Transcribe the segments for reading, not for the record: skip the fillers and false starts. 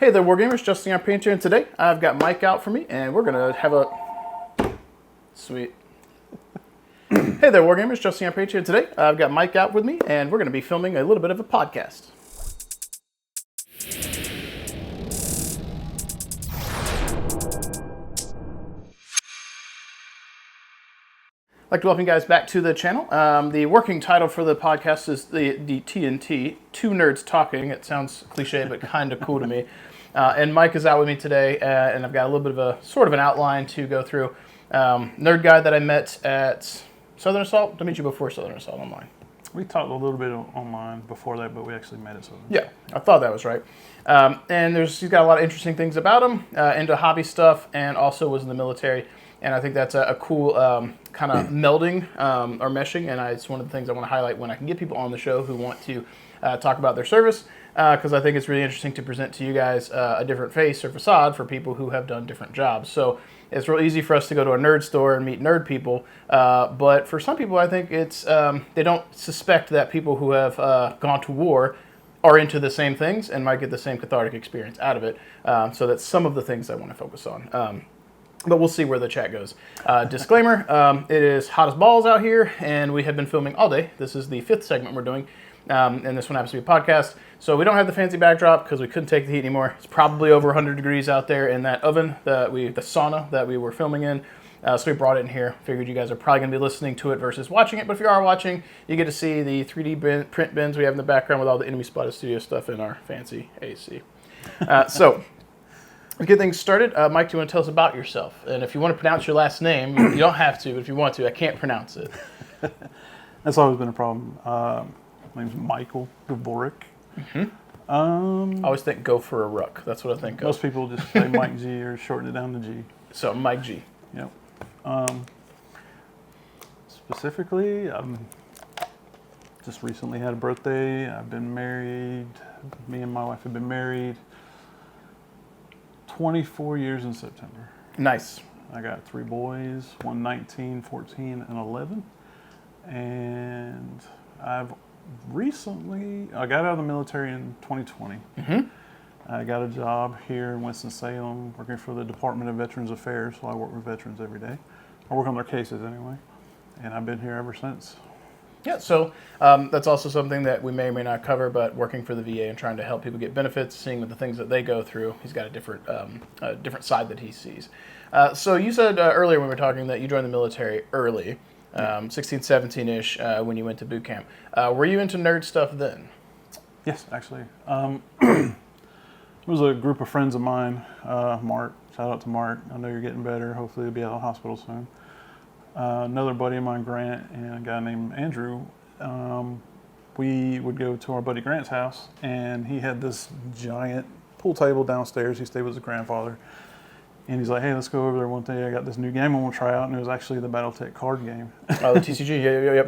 Hey there, Wargamers. Justin on Paint here, and today I've got Mike out for me, and we're going to have a... Sweet. Hey there, Wargamers. Justin on Paint here, and today I've got Mike out with me, and we're going to be filming a little bit of a podcast. I'd like to welcome you guys back to the channel. The working title for the podcast is the TNT, Two Nerds Talking. It sounds cliche, but kind of cool to me. And Mike is out with me today, and I've got a little bit of a sort of an outline to go through. Nerd guy that I met at Southern Assault. Did I meet you before Southern Assault online? We talked a little bit online before that, but we actually met at Southern. Yeah, I thought that was right. And he's got a lot of interesting things about him, into hobby stuff, and also was in the military. And I think that's a cool kind of melding or meshing, and it's one of the things I want to highlight when I can get people on the show who want to talk about their service, because I think it's really interesting to present to you guys a different face or facade for people who have done different jobs. So it's real easy for us to go to a nerd store and meet nerd people, but for some people I think it's they don't suspect that people who have gone to war are into the same things and might get the same cathartic experience out of it. So that's some of the things I want to focus on. But we'll see where the chat goes. Disclaimer, it is hot as balls out here, and we have been filming all day. This is the 5th segment we're doing, and this one happens to be a podcast. So we don't have the fancy backdrop because we couldn't take the heat anymore. It's probably over 100 degrees out there in that oven, the sauna that we were filming in. So we brought it in here. Figured you guys are probably going to be listening to it versus watching it. But if you are watching, you get to see the 3D print bins we have in the background with all the Enemy Spotted Studio stuff in our fancy AC. So... to get things started, Mike, do you want to tell us about yourself? And if you want to pronounce your last name, you don't have to, but if you want to, I can't pronounce it. That's always been a problem. My name's Michael Dvorak. I always think go for a ruck. That's what I think of. Most people just say Mike G or shorten it down to G. So, Mike G. Yep. Specifically, just recently had a birthday. I've been married. Me and my wife have been married 24 years in September. Nice. I got 3 boys, one 19, 14, and 11. And I got out of the military in 2020. I got a job here in Winston-Salem working for the Department of Veterans Affairs, so I work with veterans every day. I work on their cases anyway, and I've been here ever since. Yeah, so that's also something that we may or may not cover, but working for the VA and trying to help people get benefits, seeing the things that they go through, he's got a different side that he sees. So you said earlier when we were talking that you joined the military early, 16, 17-ish, when you went to boot camp. Were you into nerd stuff then? Yes, actually. It was a group of friends of mine, Mark, shout out to Mark. I know you're getting better. Hopefully you'll be out of the hospital soon. Another buddy of mine, Grant, and a guy named Andrew, we would go to our buddy Grant's house, and he had this giant pool table downstairs. He stayed with his grandfather, and he's like, hey, let's go over there one day. I got this new game I want to try out, and it was actually the Battletech card game. Oh, the TCG, yep.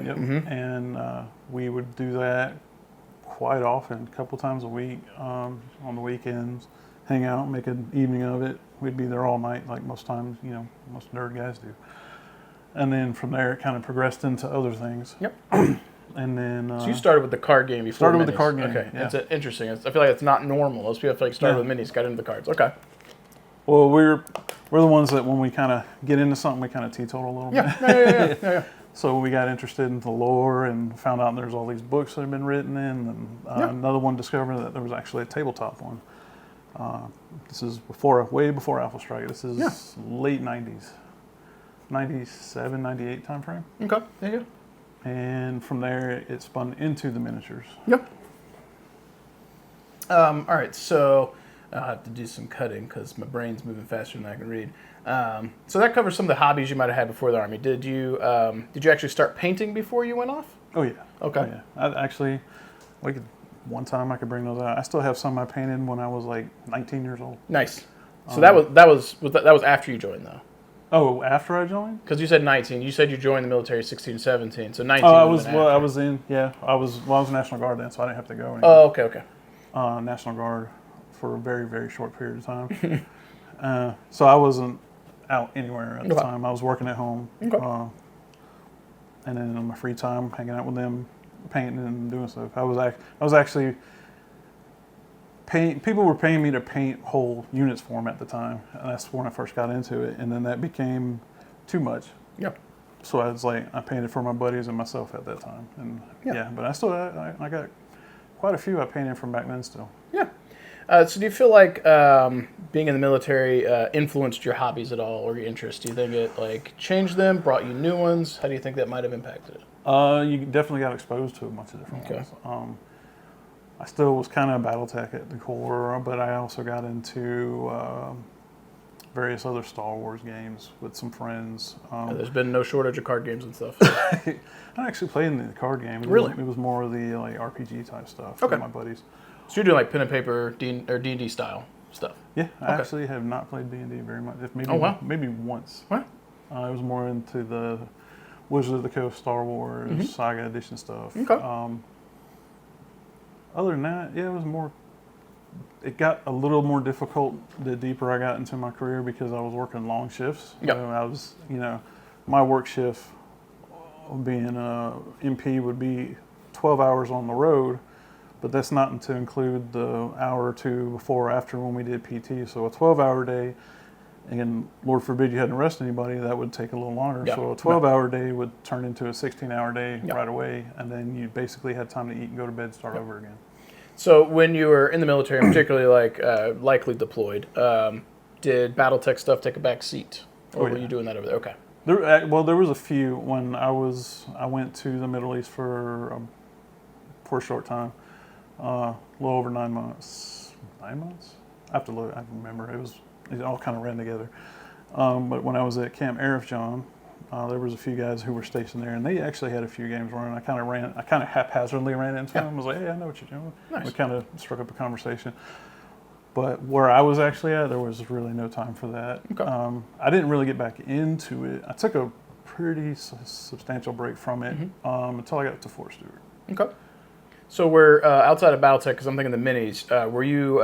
And we would do that quite often, a couple times a week, on the weekends, hang out, make an evening of it. We'd be there all night, like most times, most nerd guys do. And then from there, it kind of progressed into other things. Yep. And then... so you started with the card game before Started minis. with the card game, Okay, yeah. that's interesting. I feel like it's not normal. Most people feel like started with minis, got into the cards. Okay. Well, we're the ones that when we kind of get into something, we kind of teetotal a little bit. Yeah. So we got interested in the lore and found out there's all these books that have been written in. And another one discovered that there was actually a tabletop one. This is way before Alpha Strike. This is late 90s. 97, 98 time frame. Okay, there you go. And from there, it spun into the miniatures. Yep. All right, so I'll have to do some cutting because my brain's moving faster than I can read. So that covers some of the hobbies you might have had before the Army. Did you actually start painting before you went off? Oh, yeah. Okay. Oh, yeah. One time I could bring those out. I still have some I painted when I was like 19 years old. Nice. So that was after you joined, though. Oh, after I joined? Because you said 19. You said you joined the military 16, 17. So 19. I was National Guard then, so I didn't have to go anywhere. Oh, okay. National Guard for a very, very short period of time. So I wasn't out anywhere at the time. I was working at home. Okay. And then in my free time, hanging out with them, painting and doing stuff. I was actually people were paying me to paint whole units for them at the time, and that's when I first got into it. And then that became too much. Yeah. So I was like, I painted for my buddies and myself at that time, and but I got quite a few I painted from back then still. Yeah. So do you feel like being in the military influenced your hobbies at all, or your interests? Do you think it like changed them, brought you new ones? How do you think that might have impacted it? You definitely got exposed to a bunch of different ones. I still was kind of Battletech at the core, but I also got into various other Star Wars games with some friends. There's been no shortage of card games and stuff. I actually played in the card game. Really? It was more of the like RPG type stuff Okay. with my buddies. So you're doing like pen and paper or D&D style stuff? Yeah, I actually have not played D&D very much. Maybe, oh, wow. Maybe once. What? I was more into the Wizard of the Coast, Star Wars, Saga Edition stuff. Okay. Other than that, yeah, it was more. It got a little more difficult the deeper I got into my career because I was working long shifts. Yep. I was, my work shift being MP would be 12 hours on the road, but that's not to include the hour or two before or after when we did PT. So a 12-hour day, and Lord forbid you hadn't arrested anybody, that would take a little longer. Yeah. So a 12-hour day would turn into a 16-hour day Yeah. right away, and then you basically had time to eat and go to bed and start over again. So when you were in the military, particularly like likely deployed, did Battletech stuff take a back seat, or were you doing that over there? Okay. There was a few when I went to the Middle East for a short time, a little over 9 months. 9 months? I have to look. I remember it all kind of ran together. But when I was at Camp Arifjan, there was a few guys who were stationed there, and they actually had a few games running. I kind of haphazardly ran into them. I was like, "Hey, I know what you're doing." Nice. We kind of struck up a conversation. But where I was actually at, there was really no time for that. Okay. I didn't really get back into it. I took a pretty substantial break from it until I got to Fort Stewart. Okay. So we're outside of Battletech, because I'm thinking the minis. Were you,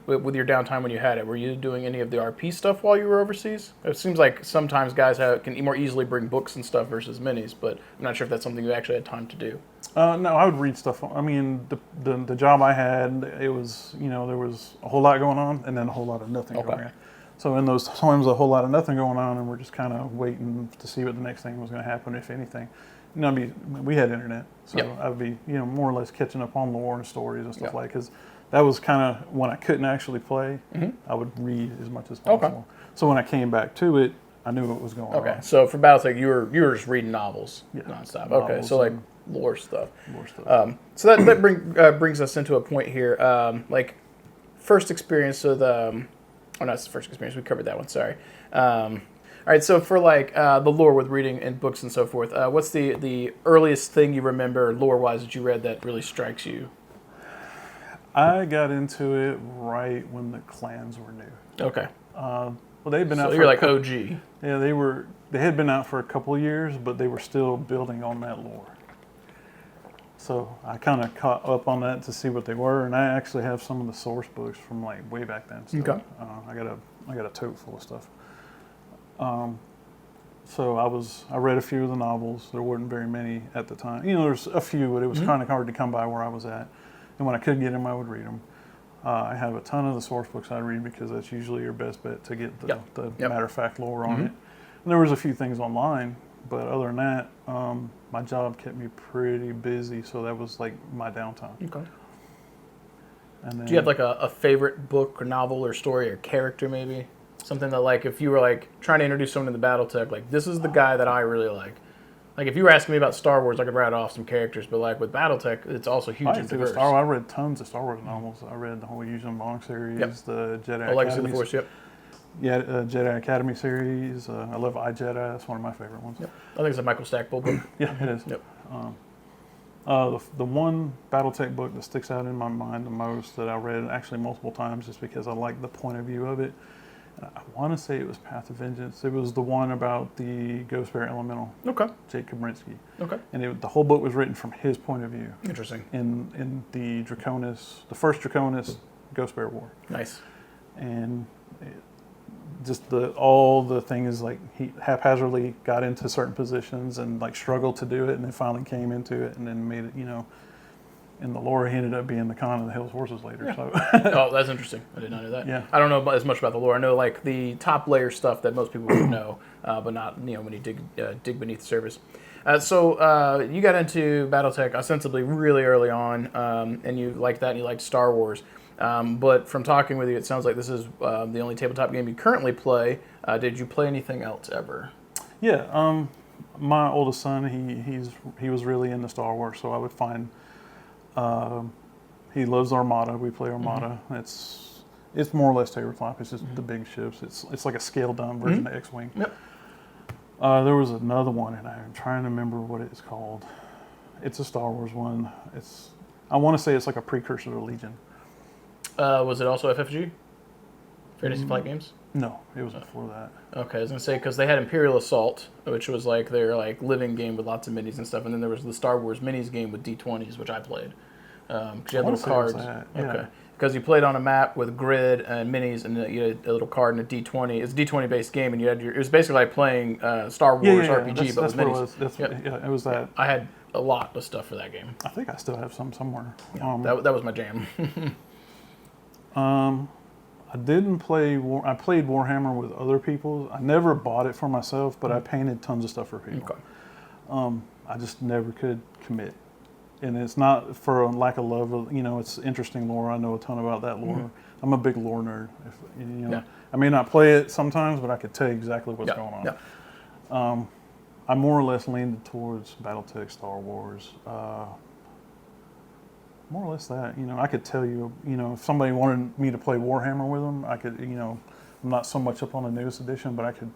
with your downtime when you had it, were you doing any of the RP stuff while you were overseas? It seems like sometimes guys can more easily bring books and stuff versus minis, but I'm not sure if that's something you actually had time to do. No, I would read stuff. I mean, the job I had, it was, there was a whole lot going on and then a whole lot of nothing going on. So in those times, a whole lot of nothing going on, and we're just kind of waiting to see what the next thing was going to happen, if anything. We had internet, so I would be, more or less catching up on lore and stories and stuff because that was kind of when I couldn't actually play. I would read as much as possible. Okay. So when I came back to it, I knew what was going on. Okay, so for Battletech, you were just reading novels nonstop. Novels, okay, so like lore stuff. So that brings us into a point here, like first experience with oh, not the first experience. We covered that one. Sorry. All right, so for like the lore with reading and books and so forth, what's the earliest thing you remember lore-wise that you read that really strikes you? I got into it right when the clans were new. Okay. Well, they'd been out. So you're like OG. Yeah, they had been out for a couple of years, but they were still building on that lore. So I kind of caught up on that to see what they were, and I actually have some of the source books from like way back then. Still. Okay. I got a tote full of stuff. So I read a few of the novels. There weren't very many at the time. There's a few, but it was kind of hard to come by where I was at. And when I could get them, I would read them. I have a ton of the source books I read because that's usually your best bet to get the matter-of-fact lore on it. And there was a few things online, but other than that, my job kept me pretty busy, so that was like my downtime. Okay. And then, do you have like a favorite book or novel or story or character maybe? Something that like if you were like trying to introduce someone to the Battletech, like this is the guy that I really like. Like if you were asking me about Star Wars, I could write off some characters, but like with Battletech, it's also huge and diverse. I read tons of Star Wars novels. I read the whole Yuuzhan Vong series, the Jedi Academy. Legacy of the Force, Yeah, Jedi Academy series. I love iJedi. That's one of my favorite ones. Yep. I think it's a Michael Stackpole book. Yeah, it is. Yep. The one Battletech book that sticks out in my mind the most that I read actually multiple times just because I like the point of view of it. I want to say it was Path of Vengeance. It was the one about the Ghost Bear Elemental. Okay. Jake Kabrinsky. Okay. And the whole book was written from his point of view. Interesting. In the first Draconis Ghost Bear War. Nice. And just all the things like he haphazardly got into certain positions and like struggled to do it and then finally came into it and then made it, in the lore, he ended up being the Khan of the Hill's Horses later. Yeah. So Oh, that's interesting. I did not know that. Yeah. I don't know as much about the lore. I know like the top layer stuff that most people would know, but not when you dig beneath the surface. So you got into BattleTech ostensibly really early on, and you liked that, and you liked Star Wars. But from talking with you, it sounds like this is the only tabletop game you currently play. Did you play anything else ever? yeah, my oldest son, he was really into Star Wars, so I would find he loves Armada. We play Armada. It's more or less tabletop. It's just the big ships. It's like a scaled down version of X-Wing. Yep. There was another one, and I'm trying to remember what it's called. It's a Star Wars one. I want to say it's like a precursor to Legion. Was it also FFG? Fantasy Flight Games? No, it was before that. Okay, I was gonna say because they had Imperial Assault, which was like their like living game with lots of minis and stuff, and then there was the Star Wars minis game with D20s, which I played. Because you had little cards. Yeah. Okay. Because you played on a map with grid and minis, and you had a little card and a D20. It's a D20 based game, and you had it was basically like playing Star Wars RPG, but with minis. It was that. I had a lot of stuff for that game. I think I still have some somewhere. Yeah, that was my jam. I didn't play. I played Warhammer with other people. I never bought it for myself, but I painted tons of stuff for people. Okay. I just never could commit, and it's not for a lack of love. It's interesting lore. I know a ton about that lore. I'm a big lore nerd. I may not play it sometimes, but I could tell you exactly what's going on. Yeah. I more or less leaned towards BattleTech, Star Wars. More or less that, I could tell you, if somebody wanted me to play Warhammer with them, I could, I'm not so much up on the newest edition, but I could,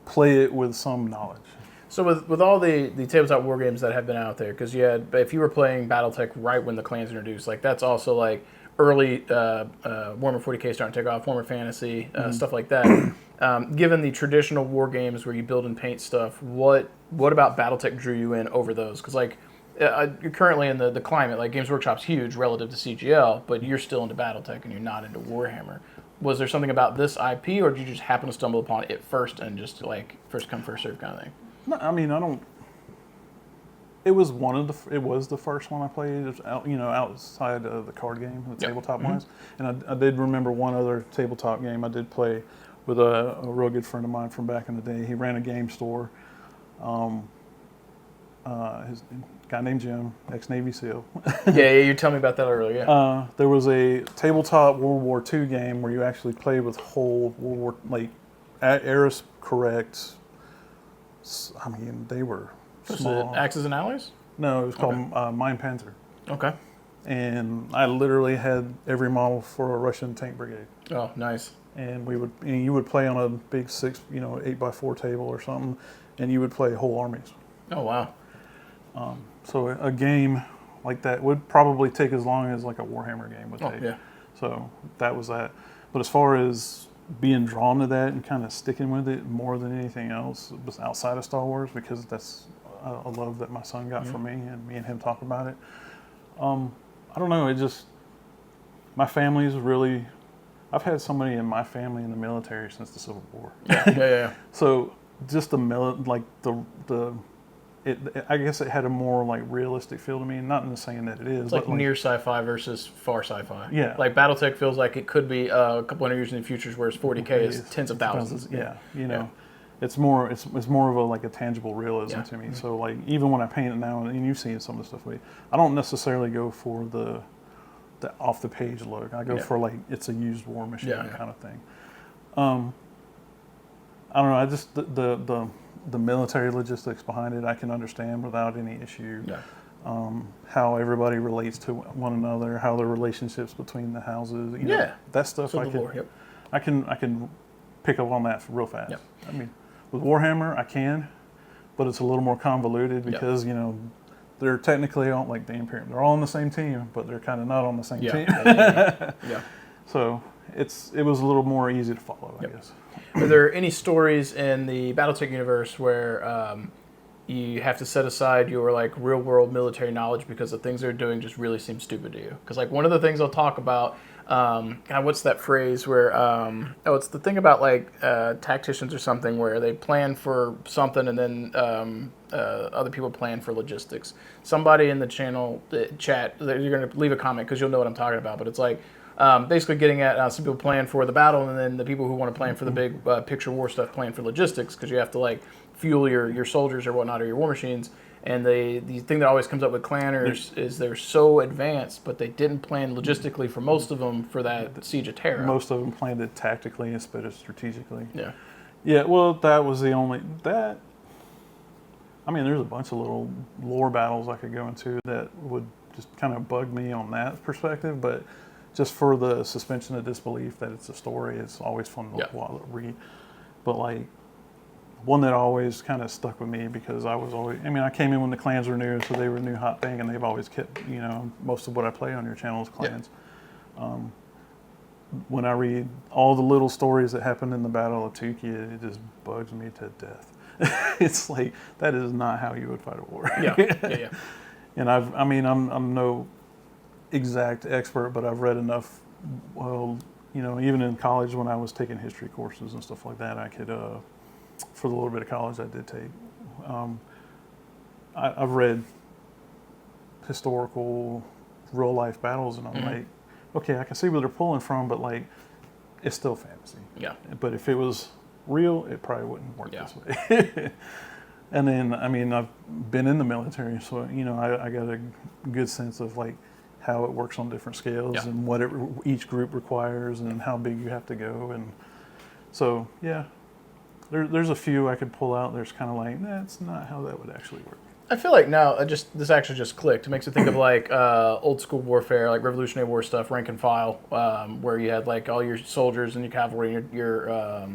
play it with some knowledge. So with all the tabletop war games that have been out there, because if you were playing BattleTech right when the clans introduced, like that's also like early Warhammer 40K starting to take off, Warhammer Fantasy, stuff like that. Given the traditional war games where you build and paint stuff, what about BattleTech drew you in over those? Because like you're currently in the climate, like Games Workshop's huge relative to CGL, but you're still into BattleTech and you're not into Warhammer. Was there something about this IP, or did you just happen to stumble upon it first and just like first come first serve kind of thing? No, I mean I don't. It was It was the first one I played. It was outside of the card game, the tabletop wise, and I did remember one other tabletop game I did play with a real good friend of mine from back in the day. He ran a game store. His guy named Jim, ex-Navy SEAL. Yeah, you told me about that earlier. Yeah. There was a tabletop World War II game where you actually played with whole World War, like, eras correct. I mean, they were small. Was it Axis and Allies? No, it was called Mein Panzer. Okay. And I literally had every model for a Russian tank brigade. Oh, nice. And you would play on a big 8x4 table or something, and you would play whole armies. Oh, wow. So a game like that would probably take as long as like a Warhammer game would take. Oh, yeah. So that was that. But as far as being drawn to that and kind of sticking with it more than anything else was outside of Star Wars, because that's a love that my son got from me, and me and him talk about it. I don't know. My family's really. I've had somebody in my family in the military since the Civil War. Yeah. So just I guess it had a more like realistic feel to me. Not in the saying that it is. It's like near sci-fi versus far sci-fi. Yeah. Like BattleTech feels like it could be a couple hundred years in the future, whereas 40K is tens of thousands. Yeah. It's more of a like a tangible realism to me. So like even when I paint it now, and you've seen some of the stuff I don't necessarily go for the off the page look. I go for like it's a used war machine kind of thing. I don't know. I just the military logistics behind it, I can understand without any issue. Yeah. How everybody relates to one another, how the relationships between the houses. That stuff. I can pick up on that real fast. Yep. I mean, with Warhammer, I can, but it's a little more convoluted because they're technically all like the Imperium. They're all on the same team, but they're kind of not on the same team. Yeah. So it was a little more easy to follow, I guess. Are there any stories in the BattleTech universe where you have to set aside your like real world military knowledge because the things they're doing just really seem stupid to you? Because like one of the things I'll talk about God, what's that phrase where? It's the thing about like tacticians or something where they plan for something and then other people plan for logistics. Somebody in the channel chat, you're going to leave a comment because you'll know what I'm talking about. But it's like basically getting at some people plan for the battle and then the people who want to plan for the big picture war stuff plan for logistics because you have to like fuel your soldiers or whatnot or your war machines. And the thing that always comes up with clanners is they're so advanced, but they didn't plan logistically for most of them for that Siege of Terra. Most of them planned it tactically instead of strategically. Yeah. Yeah, well, that was the only... That... I mean, there's a bunch of little lore battles I could go into that would just kind of bug me on that perspective, but just for the suspension of disbelief that it's a story, it's always fun to read. But, like, one that always kind of stuck with me because I was always, I mean, I came in when the clans were new, so they were a new hot thing, and they've always kept, you know, most of what I play on your channel is clans. Yeah. When I read all the little stories that happened in the Battle of Tukia, it just bugs me to death. It's like, that is not how you would fight a war. Yeah. And I'm no exact expert, but I've read enough, well, you know, even in college when I was taking history courses and stuff like that, I could, for the little bit of college I did take, I've read historical, real-life battles, and I'm like, okay, I can see where they're pulling from, but, like, it's still fantasy. Yeah. But if it was real, it probably wouldn't work this way. And then, I mean, I've been in the military, so, you know, I got a good sense of, like, how it works on different scales and what each group requires and how big you have to go. And so, yeah. There's a few I could pull out. There's kind of like, that's not how that would actually work. I feel like now, this actually just clicked. It makes me think of like old school warfare, like Revolutionary War stuff, rank and file, where you had like all your soldiers and your cavalry and your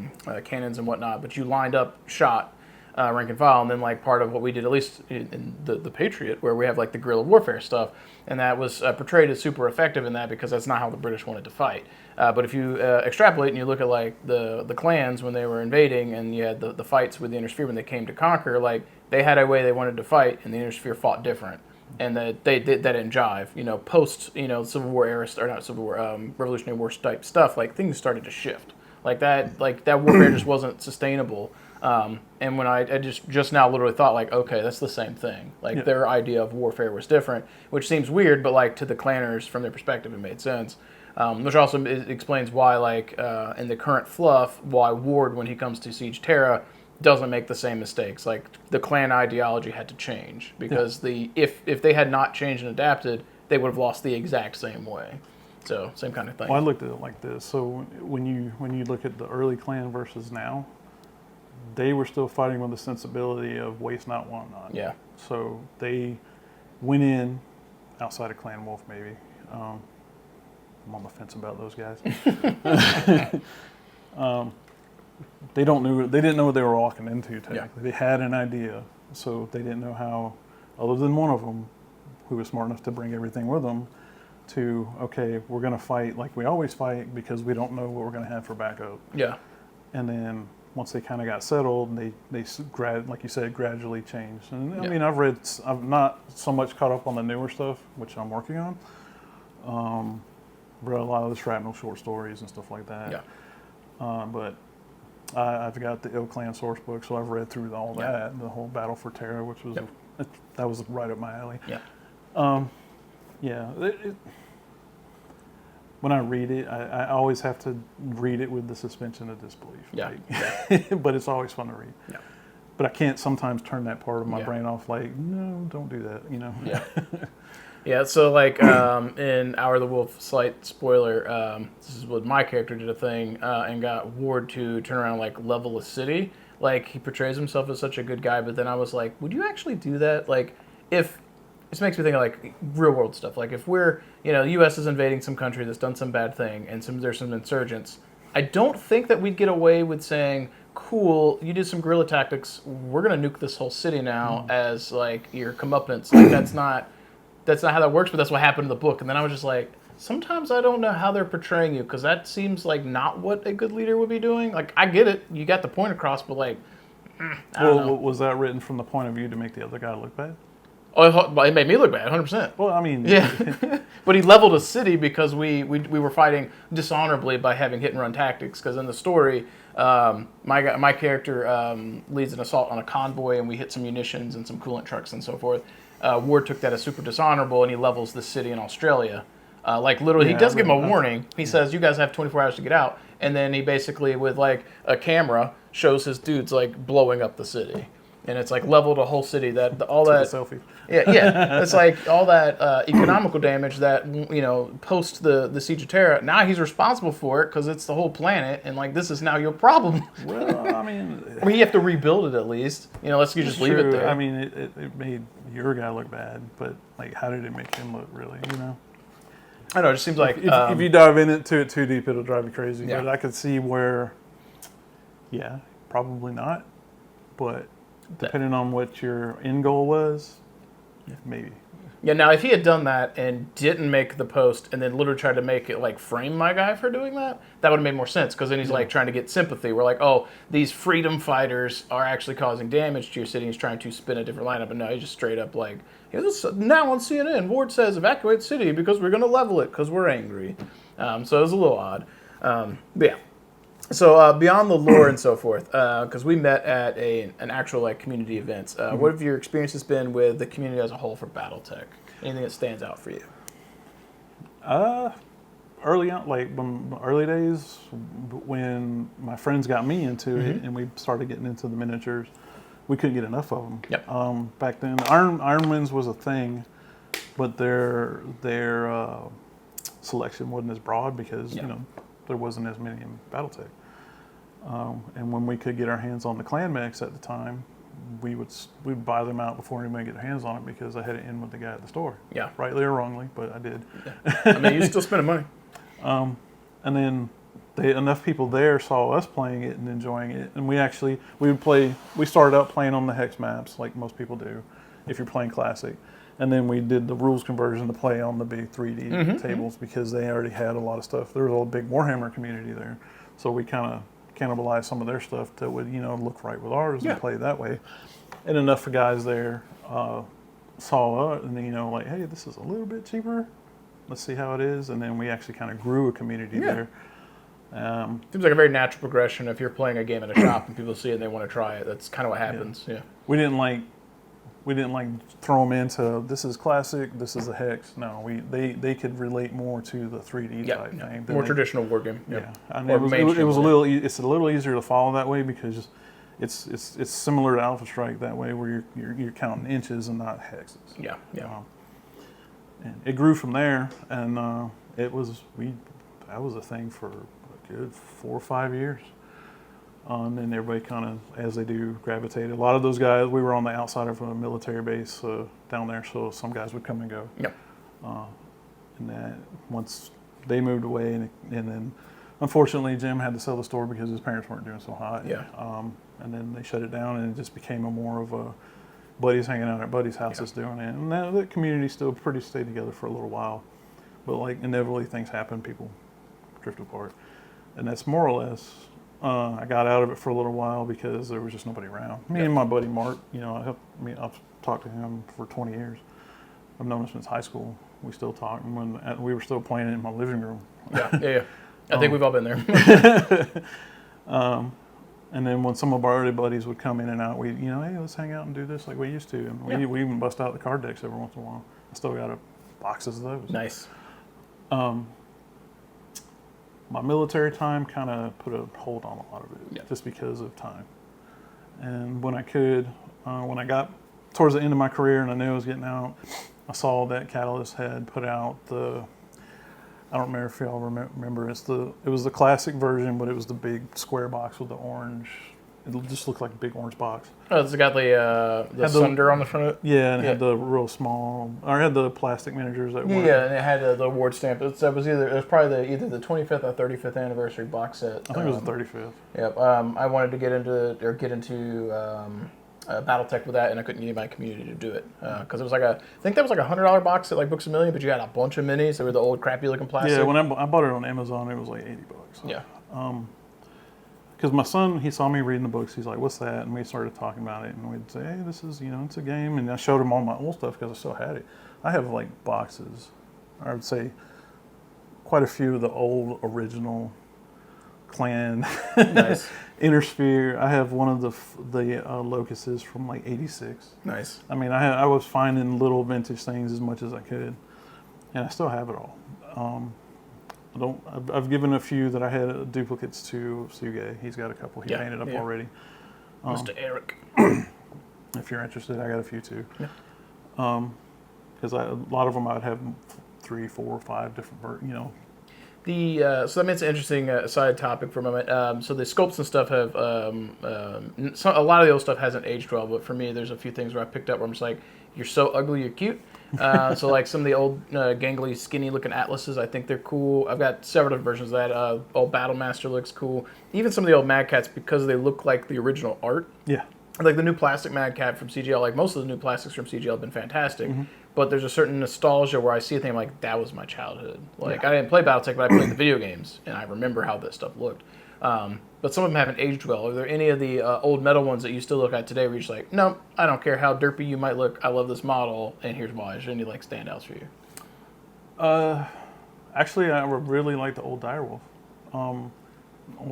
cannons and whatnot, but you lined up shot, rank and file, and then like part of what we did, at least in the Patriot, where we have like the guerrilla warfare stuff, and that was portrayed as super effective in that because that's not how the British wanted to fight. But if you extrapolate and you look at like the clans when they were invading, and you had the fights with the Inner Sphere when they came to conquer, like they had a way they wanted to fight, and the Inner Sphere fought different, and that that didn't jive. You know, post Civil War era, or not Civil War, Revolutionary War type stuff, like things started to shift. Like that warfare just wasn't sustainable. And when I just now literally thought like, okay, that's the same thing. Like their idea of warfare was different, which seems weird, but like to the clanners from their perspective, it made sense. Which also explains why, like, in the current fluff, why Ward, when he comes to Siege Terra, doesn't make the same mistakes. Like, the clan ideology had to change, because if they had not changed and adapted, they would have lost the exact same way. So, same kind of thing. Well, I looked at it like this. So, when you look at the early clan versus now, they were still fighting with the sensibility of waste not, want not. Yeah. So, they went in, outside of Clan Wolf, maybe. I'm on the fence about those guys. They didn't know what they were walking into, technically. Yeah. They had an idea, so they didn't know how, other than one of them, who was smart enough to bring everything with them, to, okay, we're going to fight like we always fight because we don't know what we're going to have for backup. Yeah. And then once they kind of got settled, they like you said, gradually changed. And I mean, I've not so much caught up on the newer stuff, which I'm working on. Read a lot of the Shrapnel short stories and stuff like that. Yeah. But I've got the Ill Clan source book, so I've read through all that, the whole Battle for Terra, which was that was right up my alley. Yeah. When I read it, I always have to read it with the suspension of disbelief. Yeah. But it's always fun to read. Yeah. But I can't sometimes turn that part of my brain off. Like, no, don't do that. Yeah. Yeah, so like in Hour of the Wolf, slight spoiler, this is what my character did a thing and got Ward to turn around and like level a city. Like, he portrays himself as such a good guy, but then I was like, would you actually do that? Like, if, this makes me think of like real world stuff. Like if we're, the U.S. is invading some country that's done some bad thing and there's some insurgents, I don't think that we'd get away with saying, cool, you did some guerrilla tactics, we're going to nuke this whole city now as like your comeuppance. Like that's not how that works, but that's what happened in the book. And then I was just like, sometimes I don't know how they're portraying you, because that seems like not what a good leader would be doing. Like, I get it, you got the point across, but like, I don't know. Was that written from the point of view to make the other guy look bad? Oh, it made me look bad, 100%. Well, I mean, Yeah, but he leveled a city because we were fighting dishonorably by having hit and run tactics. Because in the story, my character leads an assault on a convoy, and we hit some munitions and some coolant trucks and so forth. Ward took that as super dishonorable, and he levels the city in Australia. Like literally, he Yeah, does give him a warning. He says, "You guys have 24 hours to get out," and then he basically, with like a camera, shows his dudes like blowing up the city, and it's like leveled a whole city. All took that a selfie. yeah, it's like all that economical damage that post the siege of Terra. Now he's responsible for it because it's the whole planet, and like this is now your problem. Well, I mean, You have to rebuild it at least. Let's you just leave it there. I mean, it made your guy look bad, but like, how did it make him look really? I know it just seems like If you dive into it too deep, it'll drive you crazy. Yeah. But I could see where, yeah, probably not. But depending on what your end goal was, maybe. Yeah, now if he had done that and didn't make the post and then literally tried to make it like frame my guy for doing that, that would have made more sense because then he's like trying to get sympathy. We're like, oh, these freedom fighters are actually causing damage to your city. He's trying to spin a different lineup, and no, he's just straight up like, now on CNN, Ward says evacuate the city because we're going to level it because we're angry. So it was a little odd. But yeah. So beyond the lore and so forth, because we met at an actual like community event, what have your experiences been with the community as a whole for Battletech? Anything that stands out for you? Early on, like early days, when my friends got me into it and we started getting into the miniatures, we couldn't get enough of them. Yep. Back then, Iron Winds was a thing, but their selection wasn't as broad because there wasn't as many in Battletech. And when we could get our hands on the clan mechs at the time, we'd buy them out before anybody get their hands on it because I had it in with the guy at the store. Yeah. Rightly or wrongly, but I did. Yeah. I mean, you're still spending money. And then enough people there saw us playing it and enjoying it, and we started out playing on the hex maps like most people do if you're playing classic, and then we did the rules conversion to play on the big 3D tables because they already had a lot of stuff. There was a big Warhammer community there, so we kind of cannibalized some of their stuff that would look right with ours and play that way. And enough of guys there saw it and then like, hey, this is a little bit cheaper, let's see how it is. And then we actually kind of grew a community there. Seems like a very natural progression. If you're playing a game at a shop and people see it and they want to try it, that's kind of what happens. Yeah. We didn't like throw them into this is classic, this is a hex. No, they could relate more to the 3D type thing. More traditional war game. Yeah, and it was a little easier to follow that way because it's similar to Alpha Strike that way where you're counting inches and not hexes. Yeah. And it grew from there, and that was a thing for a good 4 or 5 years. And then everybody kind of, as they do, gravitated. A lot of those guys, we were on the outside of a military base down there, so some guys would come and go. Yep. And that once they moved away, and then unfortunately Jim had to sell the store because his parents weren't doing so hot. Yeah. And then they shut it down, and it just became more of a buddies hanging out at buddies' houses doing it. And that community still pretty stayed together for a little while, but like inevitably things happen, people drift apart, and that's more or less. I got out of it for a little while because there was just nobody around. Me and my buddy Mark, I've talked to him for 20 years. I've known him since high school. We still talk, and when we were still playing it in my living room. Yeah. I think we've all been there. And then when some of our other buddies would come in and out, we, hey, let's hang out and do this like we used to. And we even bust out the card decks every once in a while. I still got boxes of those. Nice. My military time kind of put a hold on a lot of it, just because of time. And when I got towards the end of my career and I knew I was getting out, I saw that Catalyst had put out I don't remember if y'all remember, it was the classic version, but it was the big square box with the orange. It just looked like a big orange box. Oh, it's got the Sunder on the front of it? Yeah, and it had the real small, or it had the plastic miniatures that were. Yeah, and it had the award stamp. It was probably either the 25th or 35th anniversary box set. I think it was the 35th. Yep. I wanted to get into Battletech with that, and I couldn't get my community to do it because it was I think that was like $100 box at like Books A Million, but you had a bunch of minis. They were the old crappy looking plastic. Yeah, when I bought it on Amazon, it was like $80. Yeah. because my son, he saw me reading the books. He's like, "What's that?" And we started talking about it, and we'd say, "Hey, this is, it's a game." And I showed him all my old stuff because I still had it. I have like boxes. I would say quite a few of the old original Clan Nice. Inner Sphere. I have one of the locusts from like '86. Nice. I mean, I was finding little vintage things as much as I could, and I still have it all. I've given a few that I had duplicates to Suge. He's got a couple. He painted up already. Mr. Eric. If you're interested, I got a few too. Yeah. Because a lot of them I'd have 3, 4, 5 different So that makes an interesting side topic for a moment. So the sculpts and stuff have a lot of the old stuff hasn't aged well, but for me, there's a few things where I picked up where I'm just like, you're so ugly, you're cute. So like some of the old gangly, skinny looking atlases, I think they're cool. I've got several different versions of that. Old Battle Master looks cool. Even some of the old Mad Cats, because they look like the original art. Yeah. Like the new plastic Mad Cat from CGL, like most of the new plastics from CGL have been fantastic. Mm-hmm. But there's a certain nostalgia where I see a thing, I'm like, that was my childhood. Like, I didn't play Battletech, but I played the video games, and I remember how this stuff looked. But some of them haven't aged well. Are there any of the old metal ones that you still look at today where you're just like, no, I don't care how derpy you might look, I love this model, and here's why. Is there any, like, standouts for you? Actually, I really like the old Direwolf. Old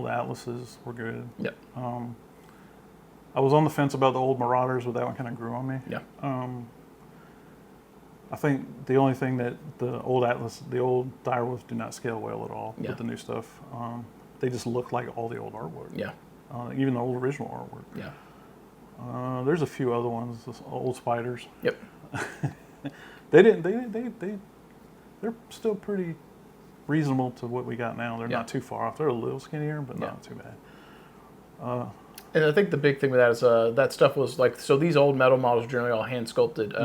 Atlases were good. Yep. I was on the fence about the old Marauders, but that one kind of grew on me. Yeah. I think the only thing that the old Direwolves do not scale well at all with the new stuff. They just look like all the old artwork. Yeah. Even the old original artwork. Yeah. There's a few other ones, old Spiders. Yep. They're still pretty reasonable to what we got now. They're not too far off. They're a little skinnier, but not too bad. And I think the big thing with that is that stuff was like, so these old metal models are generally all hand sculpted.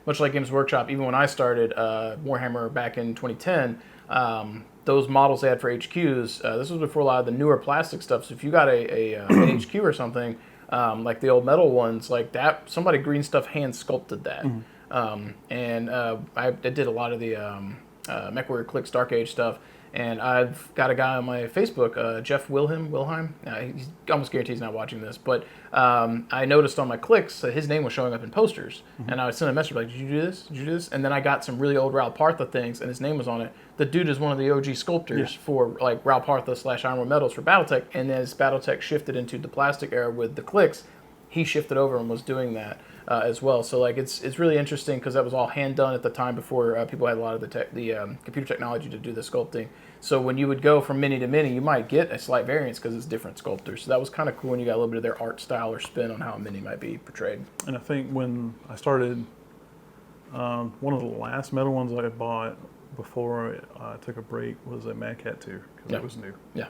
Much like Games Workshop, even when I started Warhammer back in 2010, those models they had for HQs, this was before a lot of the newer plastic stuff. So if you got an HQ or something, like the old metal ones, like that, somebody green stuff hand sculpted that. I did a lot of the MechWarrior Clicks Dark Age stuff. And I've got a guy on my Facebook, Jeff Wilhelm. He's almost guaranteed he's not watching this. But I noticed on my clicks that his name was showing up in posters. And I would send a message like, did you do this? Did you do this? And then I got some really old Raul Partha things, and his name was on it. The dude is one of the OG sculptors for like Raul Partha / Iron War Metals for Battletech. And as Battletech shifted into the plastic era with the clicks, he shifted over and was doing that as well. So like it's really interesting because that was all hand done at the time before people had a lot of the computer technology to do the sculpting. So when you would go from mini to mini, you might get a slight variance because it's different sculptors. So that was kind of cool when you got a little bit of their art style or spin on how a mini might be portrayed. And I think when I started, one of the last metal ones I bought before I took a break was a Mad Cat 2 because it was new. Yeah.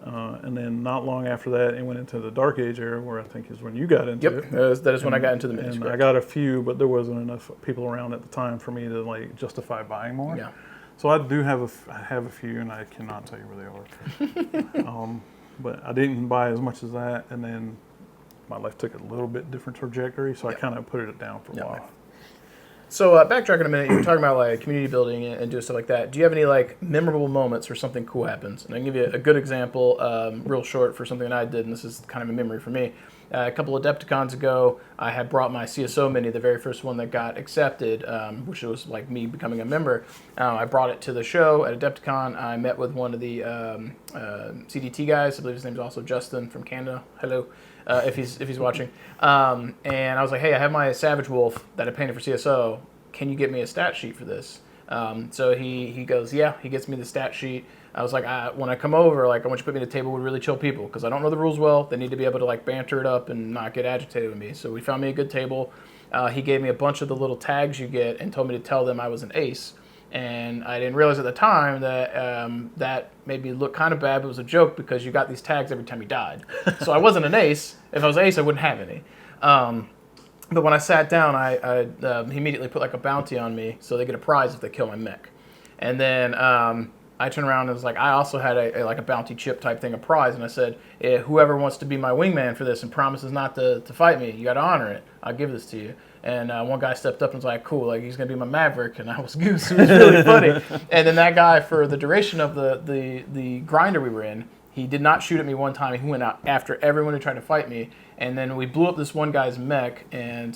And then not long after that, it went into the Dark Age era, where I think is when you got into it. That is when I got into the minis. And I got a few, but there wasn't enough people around at the time for me to like justify buying more. Yeah. So I do have a few, and I cannot tell you where they are. But I didn't buy as much as that, and then my life took a little bit different trajectory, so I kind of put it down for a while. So backtracking a minute, you were talking about like community building and doing stuff like that. Do you have any like memorable moments where something cool happens? And I can give you a good example, real short, for something that I did, and this is kind of a memory for me. A couple of Adepticons ago, I had brought my CSO mini, the very first one that got accepted, which was like me becoming a member. I brought it to the show at Adepticon. I met with one of the CDT guys. I believe his name is also Justin from Canada. Hello, if he's watching. And I was like, hey, I have my Savage Wolf that I painted for CSO. Can you get me a stat sheet for this? So he goes, yeah. He gets me the stat sheet. I was like, when I come over, like I want you to put me at a table with really chill people because I don't know the rules well. They need to be able to like banter it up and not get agitated with me. So we found me a good table. He gave me a bunch of the little tags you get and told me to tell them I was an ace. And I didn't realize at the time that that made me look kind of bad, but it was a joke because you got these tags every time you died. So I wasn't an ace. If I was an ace, I wouldn't have any. But when I sat down, he immediately put like a bounty on me, so they get a prize if they kill my mech. And then I turned around and was like, I also had a bounty chip type thing, a prize, and I said, whoever wants to be my wingman for this and promises not to fight me, you got to honor it. I'll give this to you. And one guy stepped up and was like, cool, like he's gonna be my Maverick, and I was goose. It was really funny. And then that guy, for the duration of the grinder we were in, He did not shoot at me one time. He went out after everyone who tried to fight me. And then we blew up this one guy's mech, and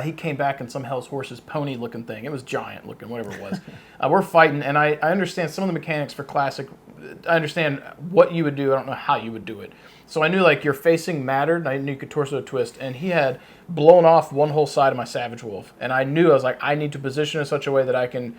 he came back in some Hell's Horses pony-looking thing. It was giant looking, whatever it was. We're fighting, and I understand some of the mechanics for Classic. I understand what you would do. I don't know how you would do it. So I knew like your facing mattered. I knew you could torso twist, and he had blown off one whole side of my Savage Wolf. And I knew, I was like, I need to position in such a way that I can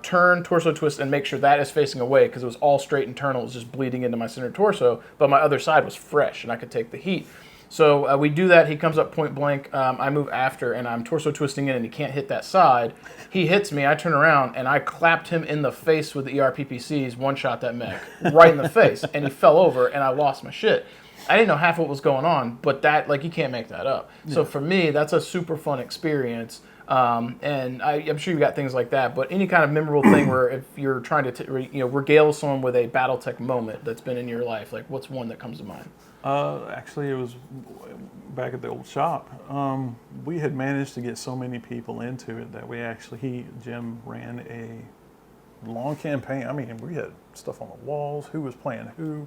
turn, torso twist, and make sure that is facing away, because it was all straight internal. It was just bleeding into my center torso, but my other side was fresh, and I could take the heat. So we do that. He comes up point blank. I move after, and I'm torso twisting in, and he can't hit that side. He hits me. I turn around, and I clapped him in the face with the ERPPCs, one-shot that mech, right in the face, and he fell over, and I lost my shit. I didn't know half what was going on, but that, like, you can't make that up. Yeah. So for me, that's a super fun experience. And I'm sure you got things like that, but any kind of memorable thing where if you're trying to regale someone with a Battletech moment that's been in your life, like what's one that comes to mind? Actually, it was back at the old shop. We had managed to get so many people into it that Jim ran a long campaign. I mean, we had stuff on the walls, who was playing who.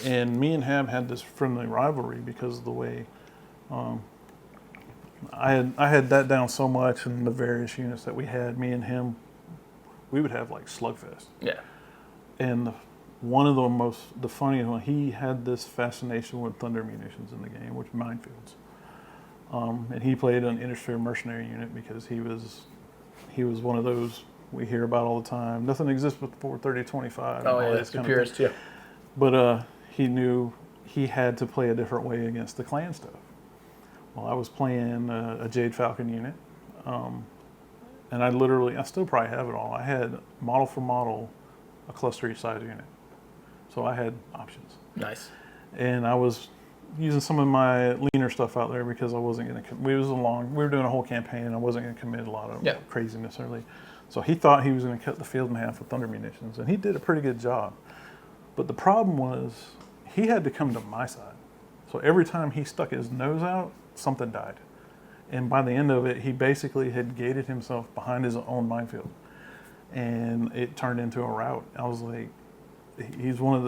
And me and him had this friendly rivalry because of the way I had that down so much in the various units that we had. Me and him, we would have like slugfest. Yeah. And one of the funniest one, he had this fascination with thunder munitions in the game, which minefields. And he played an Intersphere mercenary unit because he was one of those we hear about all the time. Nothing exists before 3025. Oh yeah, that's the purest, yeah. But he knew he had to play a different way against the clan stuff. Well, I was playing a Jade Falcon unit, and I still probably have it all. I had model for model a cluster each size unit, so I had options. Nice. And I was using some of my leaner stuff out there because I wasn't going to. We were doing a whole campaign, and I wasn't going to commit a lot of craziness early. So he thought he was going to cut the field in half with thunder munitions, and he did a pretty good job. But the problem was he had to come to my side. So every time he stuck his nose out, something died. And by the end of it, he basically had gated himself behind his own minefield. And it turned into a rout. I was like, he's one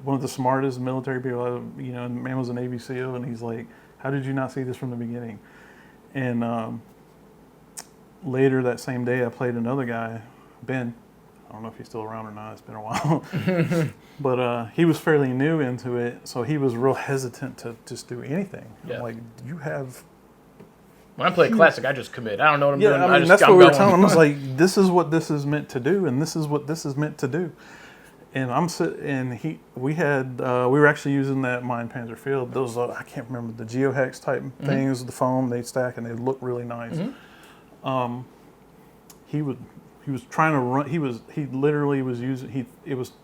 of the smartest military people, and the man was a Navy SEAL, and he's like, how did you not see this from the beginning? And later that same day, I played another guy, Ben. I don't know if he's still around or not. It's been a while. But he was fairly new into it, so he was real hesitant to just do anything. Yeah. I'm like, you have... When I play Classic, I just commit. I don't know what I'm doing. I mean, that's what we were telling him. I was like, this is what this is meant to do, and this is what this is meant to do. And we were actually using that Mine Panzer field. Those, I can't remember, the GeoHex type things, the foam, they stack, and they look really nice. Mm-hmm. He was trying to run. He literally was using.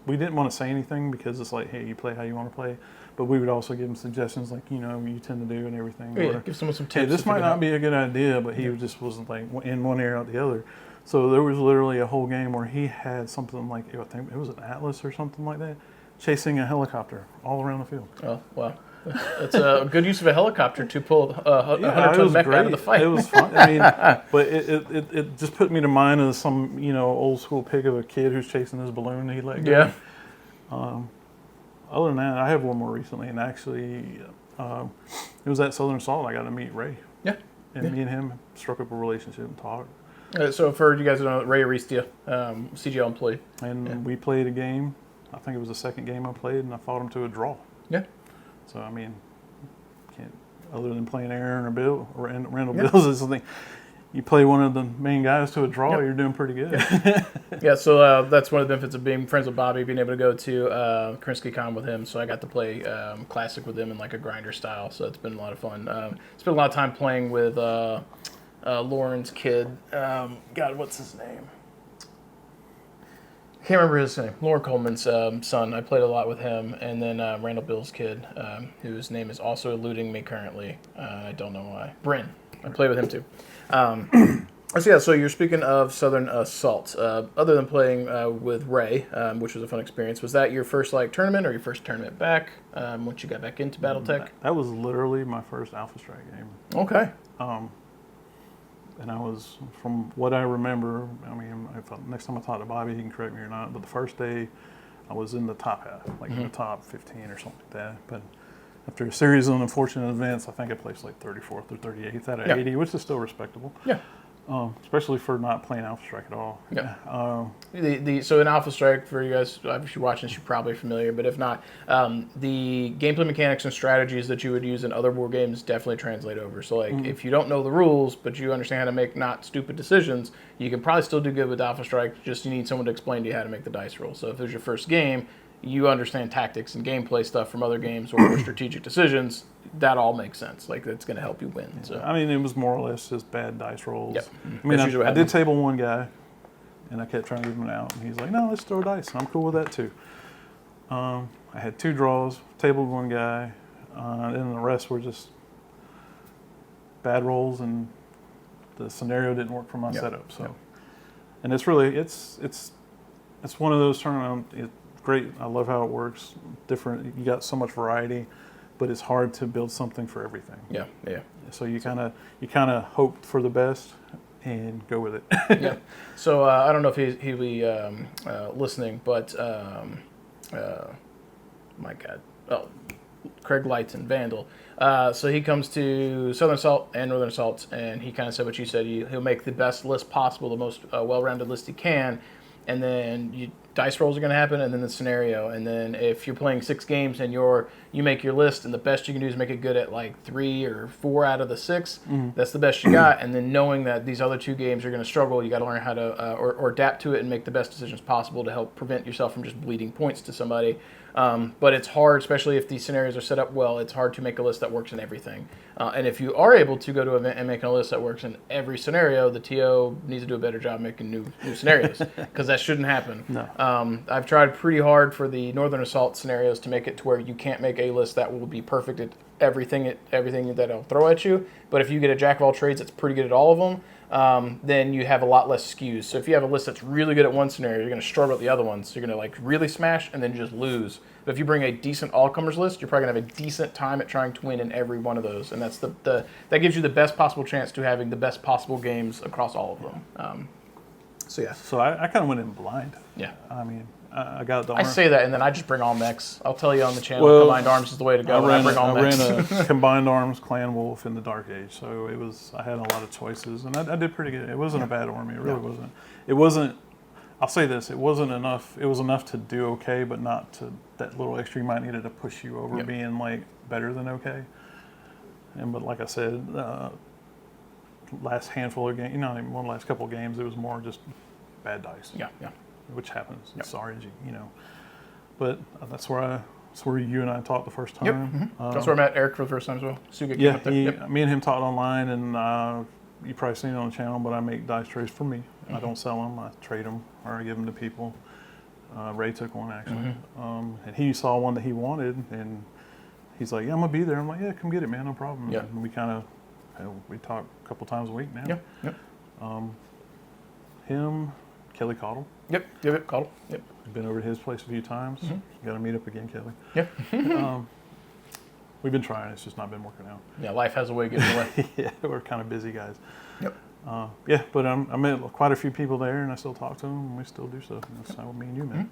We didn't want to say anything because it's like, hey, you play how you want to play, but we would also give him suggestions like, you tend to do and everything. Yeah, give someone some tips. Hey, this might not be a good idea, but he just wasn't like in one ear out the other. So there was literally a whole game where he had something like, I think it was an Atlas or something like that, chasing a helicopter all around the field. Oh wow. It's a good use of a helicopter to pull a 100-ton mech out of the fight. It was fun. I mean, but it just put me to mind of some old school pic of a kid who's chasing this balloon that he let go. Yeah. Other than that, I have one more recently, and actually, it was at Southern Assault. I got to meet Ray. Yeah. And me and him struck up a relationship and talked. So for you guys who don't know, Ray Aristia, CGL employee. And we played a game. I think it was the second game I played, and I fought him to a draw. Yeah. So, I mean, can't, other than playing Aaron or Bill, or Randall Bills, is something, you play one of the main guys to a draw, you're doing pretty good. Yeah, so that's one of the benefits of being friends with Bobby, being able to go to Krinsky Con with him. So I got to play Classic with him in like a grinder style, so it's been a lot of fun. Spent a lot of time playing with Lauren's kid. God, what's his name? I can't remember his name. Lauren Coleman's son. I played a lot with him. And then Randall Bill's kid, whose name is also eluding me currently. I don't know why. Bryn. I played with him too. So you're speaking of Southern Assault. Other than playing with Ray, which was a fun experience, was that your first tournament or your first tournament back once you got back into Battletech? That was literally my first Alpha Strike game. Okay. And I was, from what I remember, I mean, next time I talk to Bobby, he can correct me or not, but the first day I was in the top half, like in the top 15 or something like that. But after a series of unfortunate events, I think I placed like 34th or 38th out of 80, which is still respectable. Yeah. Especially for not playing Alpha Strike at all. Yeah. So in Alpha Strike, for you guys, if you're watching this, you're probably familiar. But if not, the gameplay mechanics and strategies that you would use in other war games definitely translate over. So like, if you don't know the rules, but you understand how to make not stupid decisions, you can probably still do good with Alpha Strike. Just you need someone to explain to you how to make the dice roll. So if there's your first game, you understand tactics and gameplay stuff from other games or strategic decisions, that all makes sense. Like, that's going to help you win. So I mean, it was more or less just bad dice rolls. Yep. I mean, I did table one guy, and I kept trying to give him an out, and he's like, no, let's throw dice. And I'm cool with that, too. I had 2 draws, tabled one guy, and then the rest were just bad rolls, and the scenario didn't work for my setup. So, and it's really, it's one of those tournaments. Great. I love how it works. Different. You got so much variety, but it's hard to build something for everything. Yeah. So you kind of hope for the best and go with it. Yeah. So I don't know if he'll be listening, but my God, Craig Lighton, Vandal. So he comes to Southern Assault and Northern Assault, and he kind of said what you said. He'll make the best list possible, the most well-rounded list he can, and then dice rolls are going to happen, and then the scenario. And then if you're playing 6 games and you make your list, and the best you can do is make it good at like 3 or 4 out of the 6, that's the best you got. And then knowing that these other 2 games are going to struggle, you got to learn how to or adapt to it and make the best decisions possible to help prevent yourself from just bleeding points to somebody. But it's hard, especially if these scenarios are set up well, it's hard to make a list that works in everything. And if you are able to go to an event and make a list that works in every scenario, the TO needs to do a better job making new scenarios, because that shouldn't happen. No. I've tried pretty hard for the Northern Assault scenarios to make it to where you can't make a list that will be perfect at everything that I'll throw at you. But if you get a jack of all trades that's pretty good at all of them, then you have a lot less skews. So if you have a list that's really good at one scenario, you're going to struggle at the other ones. So you're going to like really smash and then just lose. But if you bring a decent all-comers list, you're probably going to have a decent time at trying to win in every one of those. And that's that gives you the best possible chance to having the best possible games across all of them. So I kind of went in blind. Yeah. I mean, I got the I say that, and then I just bring all mechs. I'll tell you on the channel, Combined Arms is the way to go. I ran a Combined Arms Clan Wolf in the Dark Age, so I had a lot of choices, and I did pretty good. It wasn't a bad army. It really wasn't. It wasn't. I'll say this: it wasn't enough. It was enough to do okay, but not to that little extra you might needed to push you over being like better than okay. But like I said, last handful of games, one last couple of games, it was more just bad dice. Yeah. Which happens. Sorry, but that's where you and I talked the first time. That's where I met Eric for the first time as well. Suga came up there. Me and him talked online, and you probably seen it on the channel, but I make dice trays for me. I don't sell them. I trade them or I give them to people. Ray took one actually, and he saw one that he wanted, and he's like, "Yeah, I'm gonna be there." I'm like, "Yeah, come get it, man, no problem." Yeah. And we kind of we talk a couple times a week now. Yep. Him, Kelly Cottle. Yep. Cottle. Yep. I've been over to his place a few times. Got to meet up again, Kelly. Yep. We've been trying. It's just not been working out. Yeah, life has a way of getting away. Yeah, we're kind of busy guys. Yep. But I met quite a few people there, and I still talk to them, and we still do stuff. And that's how me and you met.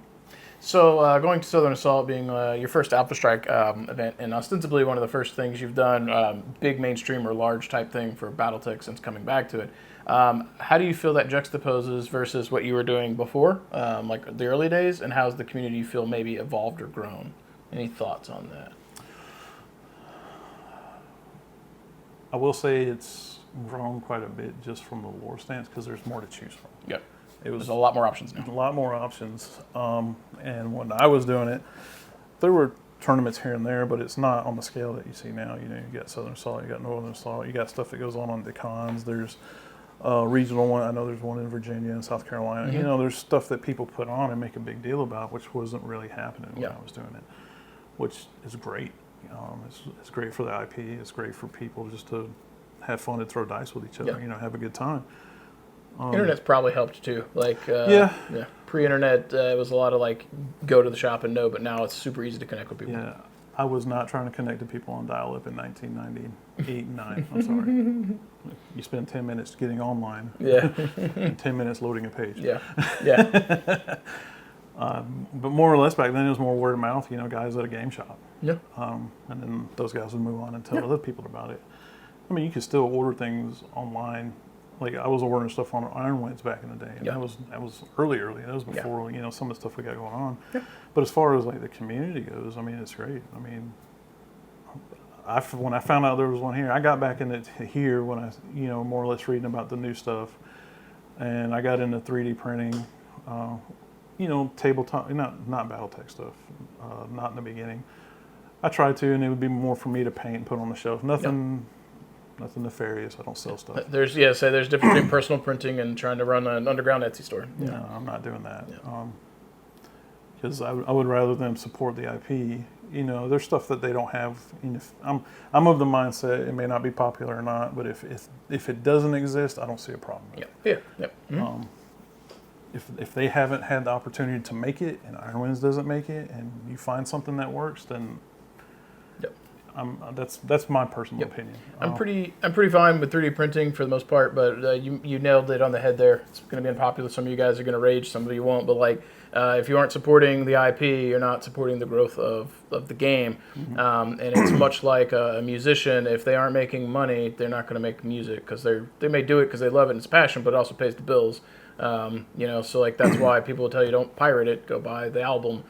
So going to Southern Assault being your first Alpha Strike event, and ostensibly one of the first things you've done, big mainstream or large type thing for Battletech since coming back to it. How do you feel that juxtaposes versus what you were doing before, like the early days, and how's the community you feel maybe evolved or grown? Any thoughts on that? I will say it's grown quite a bit just from the lore stance because there's more to choose from. Yep. There's a lot more options now. A lot more options. And when I was doing it, there were tournaments here and there, but it's not on the scale that you see now. You got Southern Assault, you got Northern Assault, you got stuff that goes on the cons. There's regional one. I know there's one in Virginia and South Carolina. There's stuff that people put on and make a big deal about, which wasn't really happening when I was doing it, which is great. It's great for the IP. It's great for people just to have fun and throw dice with each other. Have a good time. Internet's probably helped too. Pre-internet, it was a lot of like go to the shop and know, but now it's super easy to connect with people. Yeah, I was not trying to connect to people on dial-up in 1998 and 9. I'm sorry. You spend 10 minutes getting online. Yeah. And 10 minutes loading a page. Yeah. But more or less back then, it was more word of mouth. Guys at a game shop. Yeah. And then those guys would move on and tell other people about it. I mean, you could still order things online. Like I was ordering stuff on Ironwinds back in the day, and that was early. That was before some of the stuff we got going on. Yeah. But as far as like the community goes, I mean, it's great. I mean, when I found out there was one here, I got back into here when I more or less reading about the new stuff, and I got into 3D printing. Tabletop, not Battletech stuff, not in the beginning. I tried to, and it would be more for me to paint and put on the shelf. Nothing nefarious. I don't sell stuff. There's difference between personal printing and trying to run an underground Etsy store. Yeah. No, I'm not doing that. Yeah. Because I would rather them support the IP. There's stuff that they don't have. I'm of the mindset it may not be popular or not, but if it doesn't exist, I don't see a problem with it. Yeah. Mm-hmm. If they haven't had the opportunity to make it, and Ironwinds doesn't make it, and you find something that works, then that's my personal opinion. I'm pretty fine with 3D printing for the most part, but you nailed it on the head there. It's going to be unpopular. Some of you guys are going to rage, some of you won't. But like, if you aren't supporting the IP, you're not supporting the growth of the game. Mm-hmm. And it's much like a musician. If they aren't making money, they're not going to make music because they may do it because they love it and it's passion, but it also pays the bills. So like that's why people will tell you don't pirate it, go buy the album.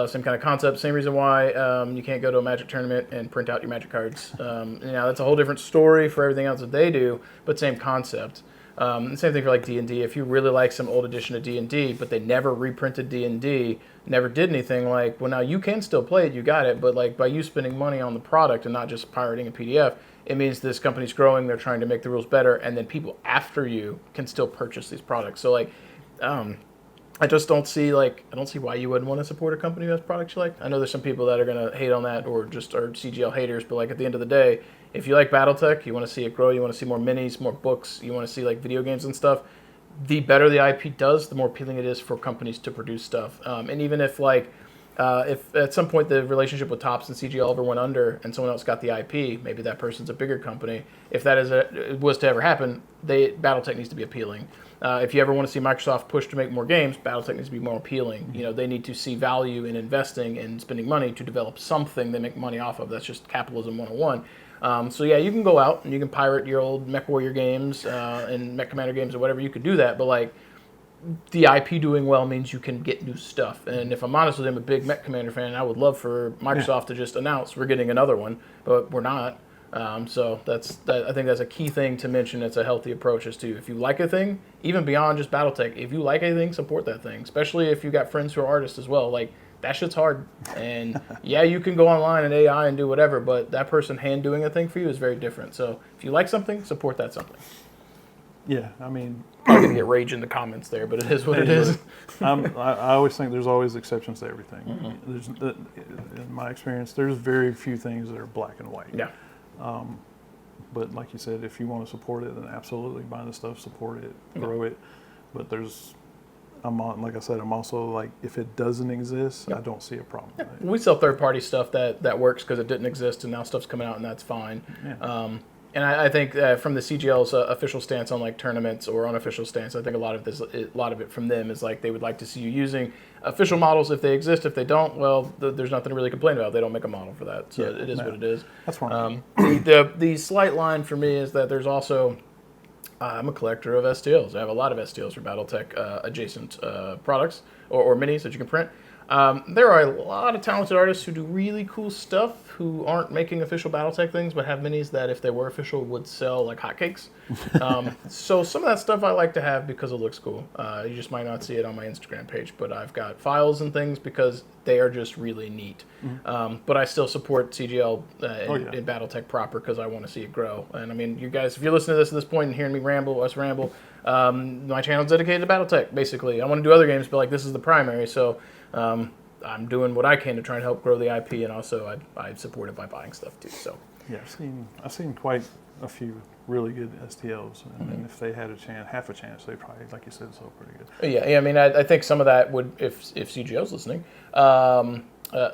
Same kind of concept, same reason why you can't go to a Magic tournament and print out your Magic cards. That's a whole different story for everything else that they do, but same concept. Same thing for like D&D. If you really like some old edition of D&D, but they never reprinted D&D, never did anything, like, well, now you can still play it, you got it, but like by you spending money on the product and not just pirating a PDF, it means this company's growing, they're trying to make the rules better, and then people after you can still purchase these products. So like, I just don't see why you wouldn't want to support a company who has products you like. I know there's some people that are going to hate on that or just are CGL haters, but like at the end of the day, if you like Battletech, you want to see it grow, you want to see more minis, more books, you want to see like video games and stuff, the better the IP does, the more appealing it is for companies to produce stuff. And even if if at some point the relationship with Topps and CGL ever went under and someone else got the IP, maybe that person's a bigger company. If that was to ever happen, Battletech needs to be appealing. If you ever want to see Microsoft push to make more games, Battletech needs to be more appealing. They need to see value in investing and spending money to develop something they make money off of. That's just capitalism 101. You can go out and you can pirate your old MechWarrior games and Mech Commander games or whatever. You could do that, but like the IP doing well means you can get new stuff. And if I'm honest with you, I'm a big Mech Commander fan. And I would love for Microsoft to just announce we're getting another one, but we're not. I think that's a key thing to mention. It's a healthy approach as to if you like a thing, even beyond just Battletech, if you like anything, support that thing, especially if you got friends who are artists as well. Like, that shit's hard. And you can go online and AI and do whatever, but that person hand doing a thing for you is very different. So if you like something, support that something. Yeah, I mean, I'm going to get rage in the comments there, but it is what it is. I always think there's always exceptions to everything. Mm-hmm. In my experience, there's very few things that are black and white. Yeah. But like you said, if you want to support it, then absolutely buy the stuff, support it, grow it. But I'm also like, if it doesn't exist, I don't see a problem with it. We sell third-party stuff that works because it didn't exist, and now stuff's coming out, and that's fine. Yeah. And I think from the CGL's official stance on like tournaments or unofficial stance, I think a lot of it from them is like they would like to see you using official models if they exist. If they don't, well, there's nothing to really complain about. They don't make a model for that, so it is what it is. That's fine. The slight line for me is that there's also I'm a collector of STLs. I have a lot of STLs for Battletech adjacent products or minis that you can print. There are a lot of talented artists who do really cool stuff who aren't making official Battletech things but have minis that if they were official would sell like hotcakes. So some of that stuff I like to have because it looks cool. You just might not see it on my Instagram page, but I've got files and things because they are just really neat. Mm-hmm. But I still support CGL in Battletech proper because I want to see it grow. And I mean, you guys, if you're listening to this at this point and hearing me ramble, my channel's dedicated to Battletech, basically. I want to do other games, but like this is the primary, so I'm doing what I can to try and help grow the IP, and also I support it by buying stuff too. So yeah, I've seen quite a few really good STLs, and if they had half a chance, they probably, like you said, sell pretty good. Yeah. I mean, I think some of that would, if CGO's listening,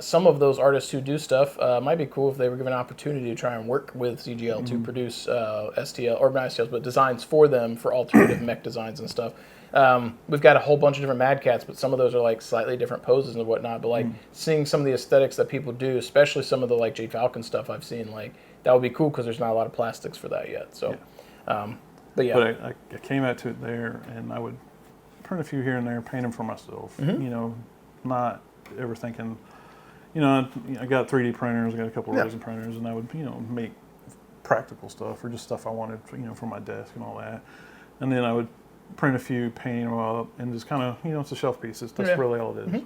some of those artists who do stuff might be cool if they were given an opportunity to try and work with CGL to produce STL, or not STLs, but designs for them for alternative mech designs and stuff. We've got a whole bunch of different Mad Cats, but some of those are like slightly different poses and whatnot. But like seeing some of the aesthetics that people do, especially some of the like Jade Falcon stuff I've seen, like that would be cool because there's not a lot of plastics for that yet. So, but yeah. But I came at it there, and I would print a few here and there, paint them for myself. You know, not ever thinking. You know, I got 3D printers, I got a couple of resin printers, and I would, you know, make practical stuff or just stuff I wanted, you know, for my desk and all that. And then I would print a few, paint them up, and just kind of, you know, it's a shelf piece. That's really all it is.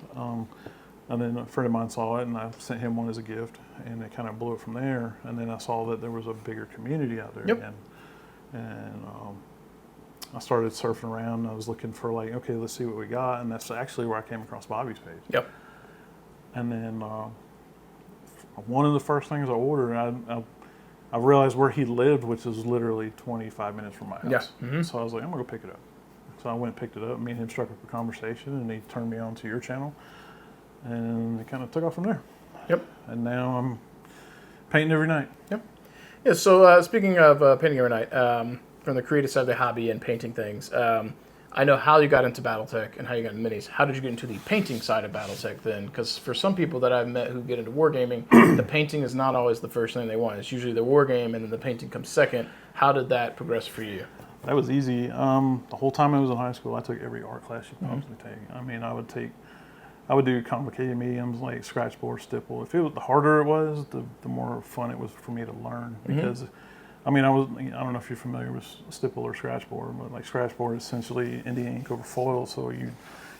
And then a friend of mine saw it, and I sent him one as a gift, and it kind of blew it from there. And then I saw that there was a bigger community out there again. And I started surfing around, and I was looking for like, okay, let's see what we got. And that's actually where I came across Bobby's page. And then one of the first things I ordered, I realized where he lived, which is literally 25 minutes from my house. So I was like, I'm going to go pick it up. So I went and picked it up. Me and him struck up a conversation, and he turned me on to your channel. And it kind of took off from there. And now I'm painting every night. Yeah, so speaking of painting every night, from the creative side of the hobby and painting things, I know how you got into Battletech and how you got into minis. How did you get into the painting side of Battletech then? Because for some people that I've met who get into wargaming, the painting is not always the first thing they want. It's usually the wargame, and then the painting comes second. How did that progress for you? That was easy. The whole time I was in high school, I took every art class you could possibly take. I mean, I would do complicated mediums like scratch board, stipple. If the harder it was, the more fun it was for me to learn. Because, I mean, I don't know if you're familiar with stipple or scratch board, but like scratch board is essentially India ink over foil. So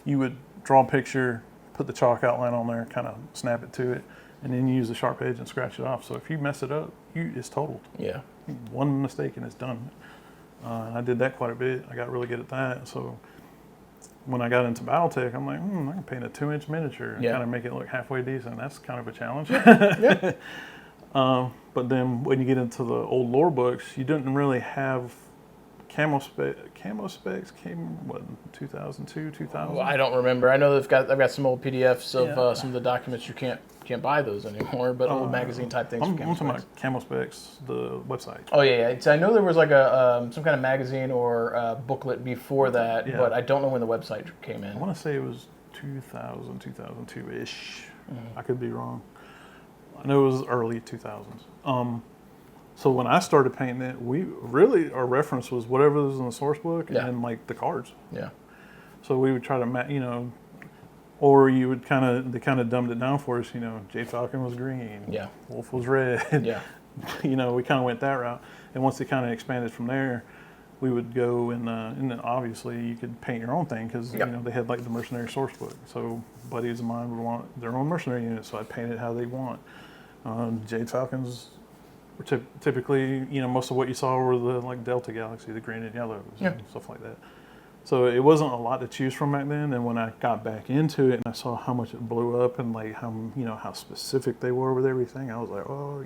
you would draw a picture, put the chalk outline on there, kind of snap it to it, and then you use the sharp edge and scratch it off. So if you mess it up, it's totaled. One mistake and it's done. And I did that quite a bit. I got really good at that. So when I got into Battletech, I'm like, I can paint a 2-inch miniature and kind of make it look halfway decent. That's kind of a challenge. But then when you get into the old lore books, you didn't really have camo specs came, what, in 2002, 2000? Well, I don't remember. I know I've got some old PDFs of some of the documents. You can't buy those anymore, but old magazine type things. I'm talking about camo specs, the website. Oh yeah. I know there was like some kind of magazine or booklet before that, but I don't know when the website came in. I want to say it was 2000, 2002-ish. I could be wrong. I know it was early 2000s. So when I started painting it, our reference was whatever was in the source book and like the cards. So we would try to, or you would they kind of dumbed it down for us. Jade Falcon was green. Wolf was red. We kind of went that route. And once it kind of expanded from there, we would go and then obviously you could paint your own thing because they had like the mercenary source book. So buddies of mine would want their own mercenary unit, so I'd paint it how they want. Jade Falcons were typically, most of what you saw were the like Delta Galaxy, the green and yellows and stuff like that. So it wasn't a lot to choose from back then. And when I got back into it and I saw how much it blew up and like how specific they were with everything, I was like, oh,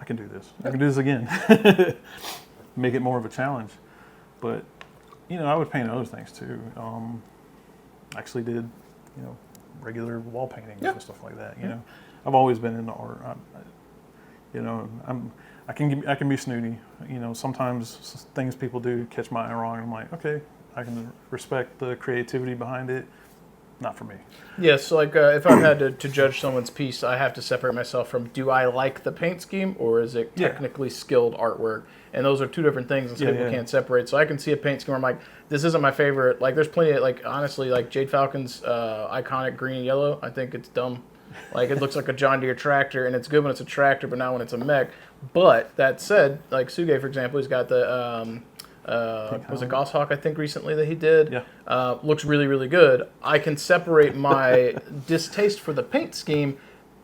I can do this. I can do this again. Make it more of a challenge. But, I would paint other things too. Actually did, regular wall painting and stuff like that. I've always been into art. I can be snooty. Sometimes things people do catch my eye wrong. I'm like, okay, I can respect the creativity behind it. Not for me. Yeah, so like if I've had to judge someone's piece, I have to separate myself from, do I like the paint scheme or is it technically skilled artwork? And those are two different things and some people can't separate. So I can see a paint scheme where I'm like, this isn't my favorite. Like there's plenty of, like, honestly, like Jade Falcon's iconic green and yellow, I think it's dumb. Like it looks like a John Deere tractor, and it's good when it's a tractor, but not when it's a mech. But that said, like Suge, for example, he's got the was it Goshawk, I think, recently that he did. Looks really, really good. I can separate my distaste for the paint scheme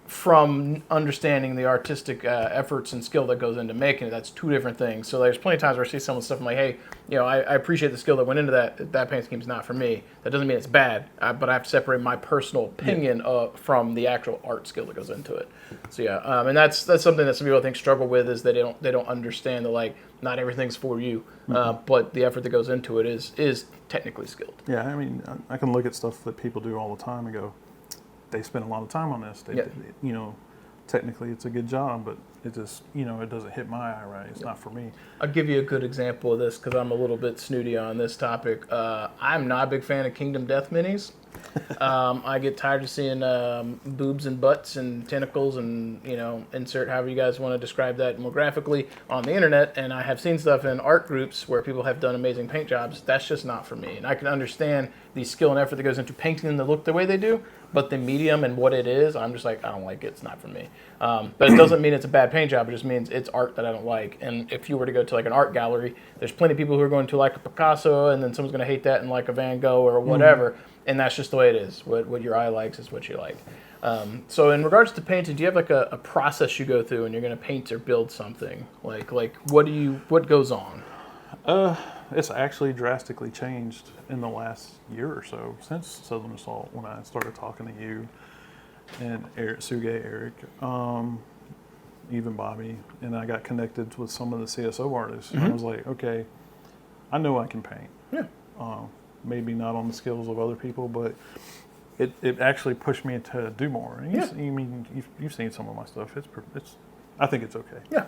from understanding the artistic efforts and skill that goes into making it. That's two different things. So there's plenty of times where I see someone's stuff, I'm like, hey, I appreciate the skill that went into that. That paint scheme's not for me. That doesn't mean it's bad, but I have to separate my personal opinion from the actual art skill that goes into it. So and that's something that some people I think struggle with, is they don't understand that, like, not everything's for you, but the effort that goes into it is technically skilled. Yeah, I mean, I can look at stuff that people do all the time and go, they spend a lot of time on this. They, you know, technically it's a good job, but it just, you know, it doesn't hit my eye right. It's not for me. I'll give you a good example of this because I'm a little bit snooty on this topic. I'm not a big fan of Kingdom Death minis. I get tired of seeing boobs and butts and tentacles and, you know, insert however you guys want to describe that more graphically on the internet. And I have seen stuff in art groups where people have done amazing paint jobs. That's just not for me. And I can understand the skill and effort that goes into painting them to look the way they do. But the medium and what it is, I'm just like, I don't like it. It's not for me. But it doesn't mean it's a bad paint job. It just means it's art that I don't like. And if you were to go to like an art gallery, there's plenty of people who are going to like a Picasso, and then someone's going to hate that and like a Van Gogh or whatever. And that's just the way it is. What your eye likes is what you like. So in regards to painting, do you have like a process you go through when you're going to paint or build something? Like what goes on? It's actually drastically changed in the last year or so since Southern Assault, when I started talking to you and Eric, even Bobby, and I got connected with some of the CSO artists. And I was like, okay, I know I can paint. Yeah. Maybe not on the skills of other people, but it actually pushed me to do more. And you've seen some of my stuff. It's I think it's okay. Yeah.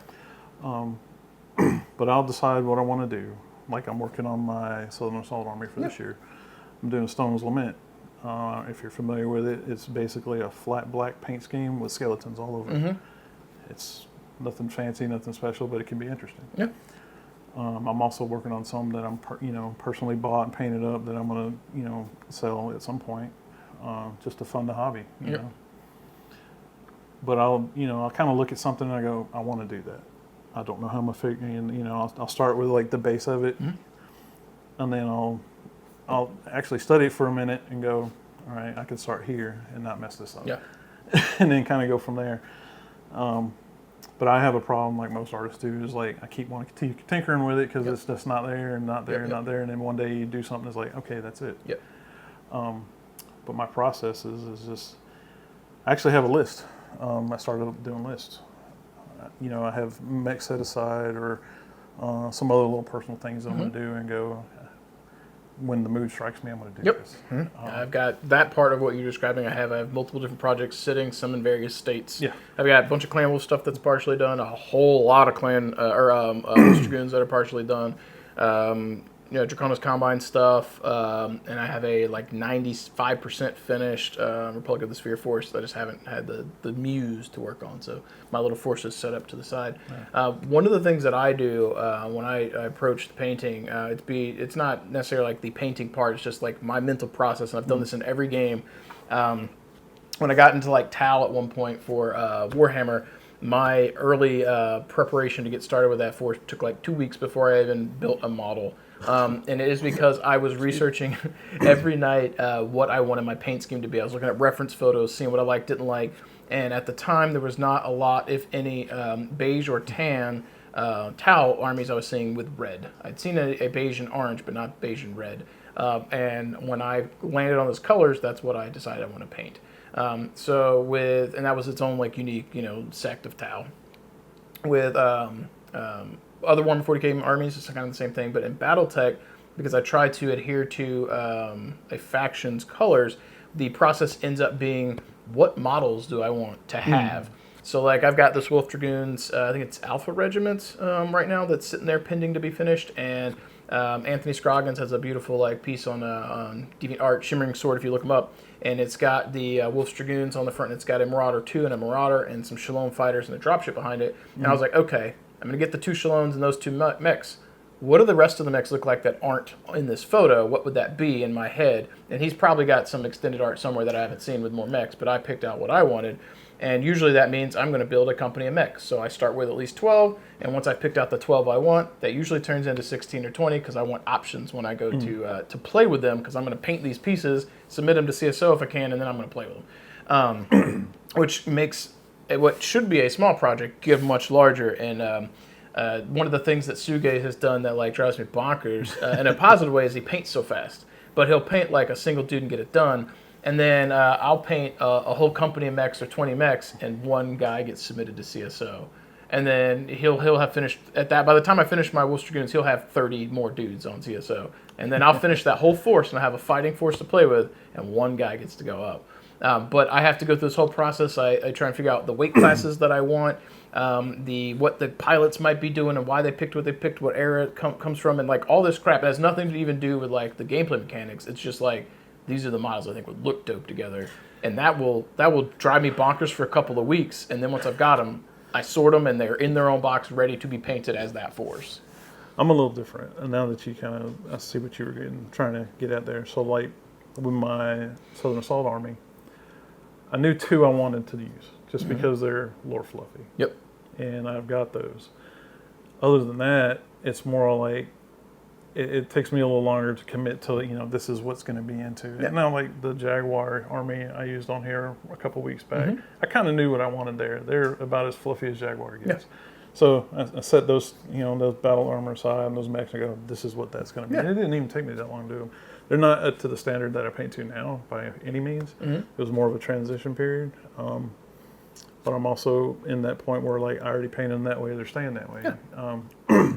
But I'll decide what I want to do. Like, I'm working on my Southern Assault Army for this year. I'm doing Stone's Lament. If you're familiar with it, it's basically a flat black paint scheme with skeletons all over it. It's nothing fancy, nothing special, but it can be interesting. Yeah. I'm also working on some that I'm personally bought and painted up that I'm going to sell at some point, just to fund the hobby. You know. But I'll kind of look at something and I go, I want to do that. I don't know how I'm gonna figure. And I'll start with like the base of it, and then I'll actually study it for a minute and go, all right, I can start here and not mess this up. Yeah. And then kind of go from there. But I have a problem, like most artists do, is like I keep wanting to keep tinkering with it because it's just not there and not there and not there, and then one day you do something that's like, okay, that's it. Yep. But my process is just, I actually have a list. I started doing lists. I have mech set aside or some other little personal things that I'm going to do and go, when the mood strikes me, I'm going to do this. I've got that part of what you're describing. I have multiple different projects sitting, some in various states. Yeah. I've got a bunch of Clan Wolf stuff that's partially done, a whole lot of Clan Wolf Dragoons that are partially done. Draconis Combine stuff, and I have a like 95% finished Republic of the Sphere force that I just haven't had the muse to work on. So my little force is set up to the side. One of the things that I do when I approach the painting, it's not necessarily like the painting part. It's just like my mental process, and I've done this in every game. When I got into like Tal at one point for Warhammer, my early preparation to get started with that force took like 2 weeks before I even built a model. And it is because I was researching every night what I wanted my paint scheme to be. I was looking at reference photos, seeing what I liked, didn't like. And at the time, there was not a lot, if any, beige or tan Tau armies I was seeing with red. I'd seen a beige and orange, but not beige and red. And when I landed on those colors, that's what I decided I want to paint. And that was its own like unique, sect of Tau. With other Warhammer 40k armies, it's kind of the same thing, but in Battletech, because I try to adhere to a faction's colors, the process ends up being, what models do I want to have? So like I've got this Wolf Dragoons, I think it's Alpha Regiment right now that's sitting there pending to be finished, and Anthony Scroggins has a beautiful like piece on DeviantArt, Shimmering Sword if you look them up, and it's got the Wolf Dragoons on the front, and it's got a Marauder 2 and a Marauder and some Shalom fighters and a dropship behind it, and I was like, okay, I'm going to get the 2 Shaloms and those 2 mechs. What do the rest of the mechs look like that aren't in this photo? What would that be in my head? And he's probably got some extended art somewhere that I haven't seen with more mechs, but I picked out what I wanted. And usually that means I'm going to build a company of mechs. So I start with at least 12, and once I've picked out the 12 I want, that usually turns into 16 or 20 because I want options when I go to play with them, because I'm going to paint these pieces, submit them to CSO if I can, and then I'm going to play with them. Which makes what should be a small project give much larger. And one of the things that Suge has done that like drives me bonkers in a positive way is he paints so fast. But he'll paint like a single dude and get it done. And then I'll paint a whole company of mechs or 20 mechs, and one guy gets submitted to CSO. And then he'll have finished at that. By the time I finish my Wolf Dragoons, he'll have 30 more dudes on CSO. And then I'll finish that whole force, and I have a fighting force to play with, and one guy gets to go up. But I have to go through this whole process. I try and figure out the weight classes that I want, what the pilots might be doing and why they picked what they picked, what era it comes from, and like all this crap. It has nothing to even do with like the gameplay mechanics. It's just like these are the models I think would look dope together, and that will drive me bonkers for a couple of weeks. And then once I've got them, I sort them and they're in their own box, ready to be painted as that force. I'm a little different, and now that you I see what you were trying to get at there. So like with my Southern Assault Army, I knew 2 I wanted to use just because they're lore fluffy. Yep. And I've got those. Other than that, it's more like it takes me a little longer to commit to, this is what's going to be into. Yeah. Now, like the Jaguar Army I used on here a couple weeks back, I kind of knew what I wanted there. They're about as fluffy as Jaguar gets. Yeah. So I set those, those battle armor aside and those mechs and go, this is what that's going to be. Yeah. And it didn't even take me that long to do them. They're not up to the standard that I paint to now by any means. It was more of a transition period. But I'm also in that point where like I already painted them that way, they're staying that way. Yeah.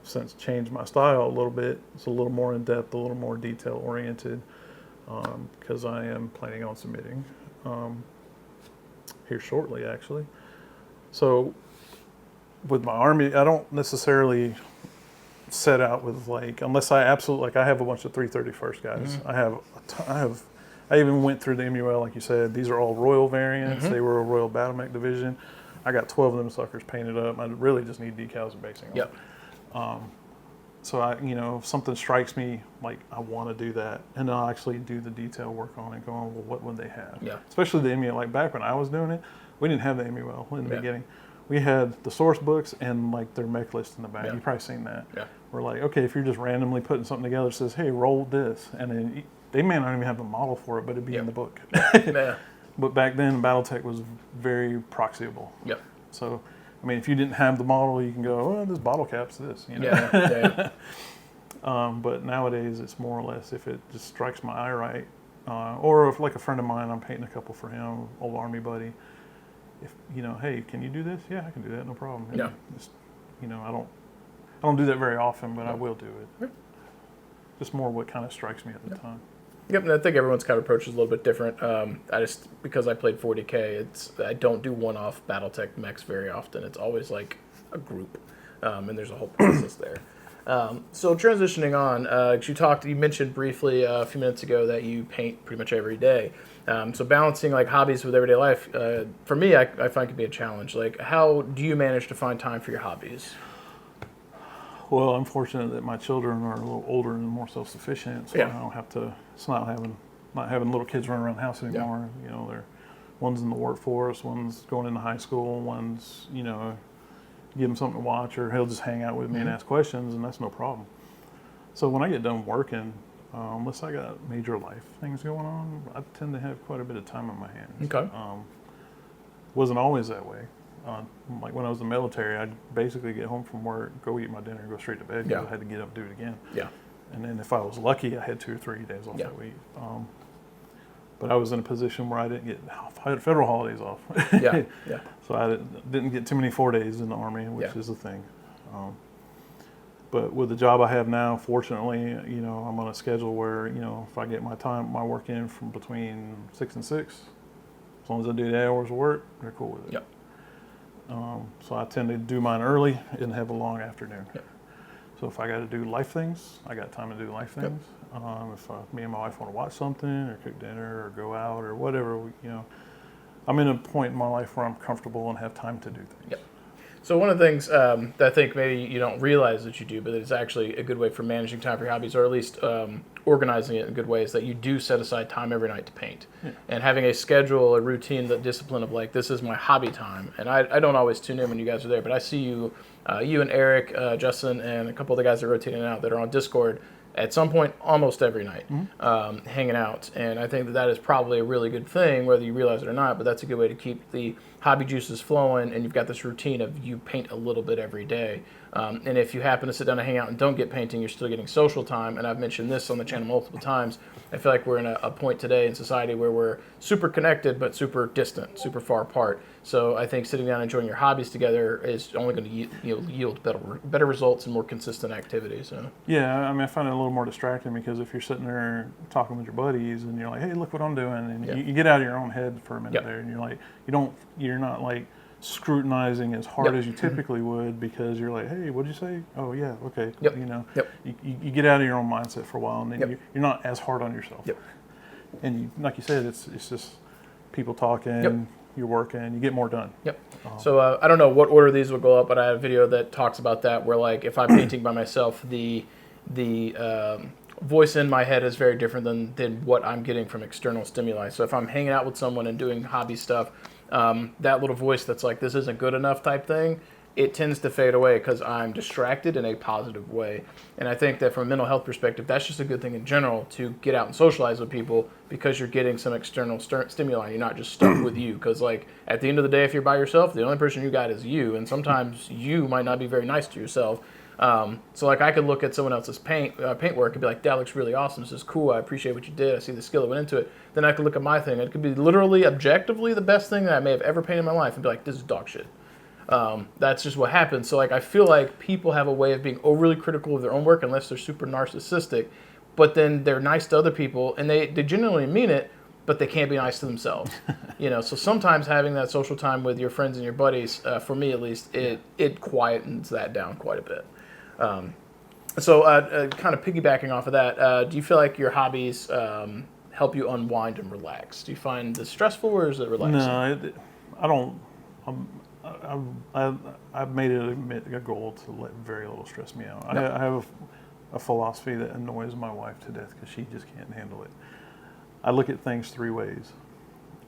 Since changed my style a little bit, it's a little more in depth, a little more detail oriented, because I am planning on submitting here shortly, actually. So with my Army, I don't necessarily set out with like, unless I absolutely, like I have a bunch of 331st guys. I even went through the MUL, like you said. These are all Royal variants. They were a Royal Battletech division. I got 12 of them suckers painted up. I really just need decals and basing on. Yep. So if something strikes me, like I want to do that, and I'll actually do the detail work on it, going, well, what would they have? Yeah. Especially the MUL. Like back when I was doing it, we didn't have the MUL in the Yeah. beginning. We had the source books and like their mech list in the back. Yeah. You've probably seen that. Yeah. We're like, okay, if you're just randomly putting something together, it says, hey, roll this, and then they may not even have the model for it, but it'd be in the book. Yeah. But back then, Battletech was very proxyable. Yep. So, I mean, if you didn't have the model, you can go, oh, this bottle cap's this. Yeah. But nowadays, it's more or less if it just strikes my eye right, or if like a friend of mine, I'm painting a couple for him, old Army buddy. If hey, can you do this? Yeah, I can do that, no problem. And Yeah. just, I don't do that very often, but I will do it. Yeah. Just more what kind of strikes me at the time. Yep, and I think everyone's kind of approach is a little bit different. Because I played 40K, I don't do one-off Battletech mechs very often. It's always like a group, and there's a whole process there. So transitioning on, you mentioned briefly a few minutes ago that you paint pretty much every day. So balancing like hobbies with everyday life, for me, I find can be a challenge. Like, how do you manage to find time for your hobbies? Well, I'm fortunate that my children are a little older and more self-sufficient, so I don't have to. It's not having little kids running around the house anymore. Yeah. They're one's in the workforce, one's going into high school, one's give him something to watch, or he'll just hang out with me and ask questions, and that's no problem. So when I get done working, unless I got major life things going on, I tend to have quite a bit of time on my hands. Okay. Wasn't always that way. Like when I was in the military, I'd basically get home from work, go eat my dinner, and go straight to bed because I had to get up and do it again. Yeah. And then if I was lucky, I had 2 or 3 days off that week. But I was in a position where I had federal holidays off. Yeah. So I didn't get too many 4 days in the Army, which is a thing. But with the job I have now, fortunately, I'm on a schedule where, if I get my work in from between 6 and 6, as long as I do the hours of work, they're cool with it. Yep. So I tend to do mine early and have a long afternoon. Yep. So if I got to do life things, I got time to do life things. If me and my wife want to watch something or cook dinner or go out or whatever, I'm in a point in my life where I'm comfortable and have time to do things. Yep. So one of the things that I think maybe you don't realize that you do, but it's actually a good way for managing time for your hobbies, or at least organizing it in good ways, that you do set aside time every night to paint. Yeah. And having a schedule, a routine, the discipline of like, this is my hobby time. And I don't always tune in when you guys are there, but I see you and Eric, Justin, and a couple of the guys that are rotating out that are on Discord at some point almost every night, hanging out. And I think that is probably a really good thing, whether you realize it or not, but that's a good way to keep the hobby juices flowing, and you've got this routine of you paint a little bit every day. And if you happen to sit down and hang out and don't get painting, you're still getting social time. And I've mentioned this on the channel multiple times. I feel like we're in a point today in society where we're super connected but super distant, super far apart. So I think sitting down and enjoying your hobbies together is only going to yield better results and more consistent activity. So Yeah, I mean, I find it a little more distracting because if you're sitting there talking with your buddies and you're like, "Hey, look what I'm doing," and Yeah. you get out of your own head for a minute Yep. there, and you're like, you're not like scrutinizing as hard Yep. as you typically would because you're like, "Hey, what'd you say? Oh yeah, okay." Yep. You know, Yep. you get out of your own mindset for a while, and then Yep. you're not as hard on yourself. Yep. And like you said, it's just people talking. Yep. You're working, you get more done. Yep. So I don't know what order these will go up, but I have a video that talks about that where like if I'm painting by myself, the voice in my head is very different than what I'm getting from external stimuli. So if I'm hanging out with someone and doing hobby stuff, that little voice that's like, this isn't good enough type thing, it tends to fade away because I'm distracted in a positive way. And I think that from a mental health perspective, that's just a good thing in general to get out and socialize with people because you're getting some external stimuli. You're not just stuck with you. Because like at the end of the day, if you're by yourself, the only person you got is you. And sometimes you might not be very nice to yourself. So like I could look at someone else's paint work and be like, that looks really awesome. This is cool. I appreciate what you did. I see the skill that went into it. Then I could look at my thing. It could be literally objectively the best thing that I may have ever painted in my life and be like, this is dog shit. That's just what happens. So like I feel like people have a way of being overly critical of their own work unless they're super narcissistic, but then they're nice to other people and they genuinely mean it, but they can't be nice to themselves. So sometimes having that social time with your friends and your buddies, for me at least, it quietens that down quite a bit. So kind of piggybacking off of that, do you feel like your hobbies help you unwind and relax? Do you find this stressful or is it relaxing? No, I don't. I've made it a goal to let very little stress me out. Yep. I have a philosophy that annoys my wife to death because she just can't handle it. I look at things three ways.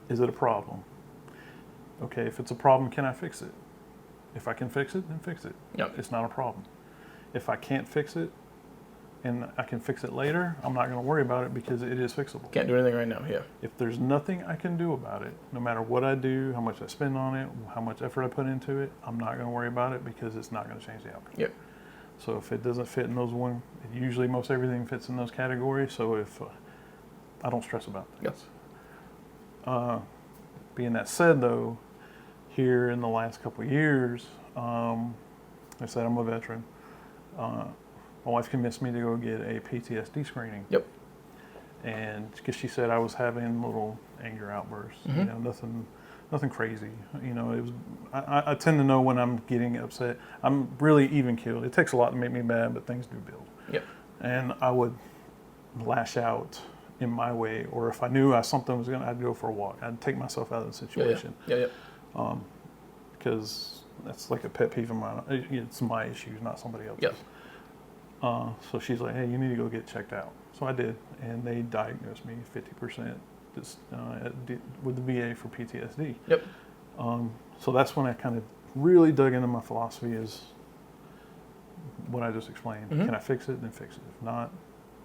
Is it a problem? Okay, if it's a problem, can I fix it? If I can fix it, then fix it. Yep. It's not a problem. If I can't fix it and I can fix it later, I'm not going to worry about it because it is fixable. Can't do anything right now, yeah. If there's nothing I can do about it, no matter what I do, how much I spend on it, how much effort I put into it, I'm not going to worry about it because it's not going to change the outcome. Yep. So if it doesn't fit in those usually most everything fits in those categories. So if I don't stress about things. Yep. Being that said, though, here in the last couple of years, like I said, I'm a veteran. My wife convinced me to go get a PTSD screening. Yep. And because she said I was having little anger outbursts, Mm-hmm. Nothing crazy. It was. I tend to know when I'm getting upset. I'm really even keeled. It takes a lot to make me mad, but things do build. Yep. And I would lash out in my way, or if I knew something was I'd go for a walk. I'd take myself out of the situation. Yeah. Because that's like a pet peeve of mine. It's my issues, not somebody else's. Yep. So she's like, hey, you need to go get checked out. So I did, and they diagnosed me 50% with the VA for PTSD. Yep. So that's when I kind of really dug into my philosophy is what I just explained. Mm-hmm. Can I fix it? Then fix it. If not,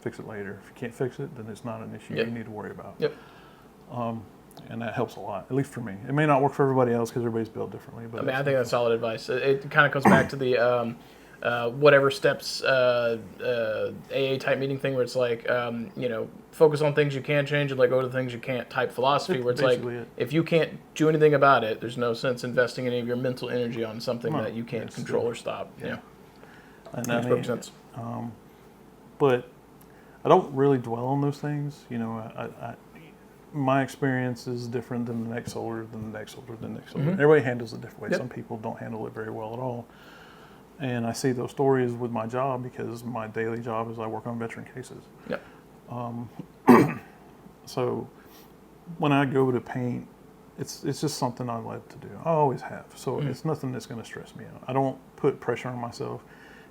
fix it later. If you can't fix it, then it's not an issue Yep. you need to worry about. Yep. And that helps a lot, at least for me. It may not work for everybody else because everybody's built differently. But I think that's solid advice. It kind of comes back to the whatever steps AA type meeting thing where it's like, focus on things you can change and let go of the things you can't type philosophy where it's like, if you can't do anything about it, there's no sense investing any of your mental energy on something that you can't control or stop. Yeah. And Makes perfect sense. But I don't really dwell on those things. My experience is different than the next soldier, than the next soldier, than the next soldier. Mm-hmm. Everybody handles it different way. Yep. Some people don't handle it very well at all. And I see those stories with my job because my daily job is I work on veteran cases. Yep. So when I go to paint, it's just something I love to do. I always have. So it's nothing that's going to stress me out. I don't put pressure on myself.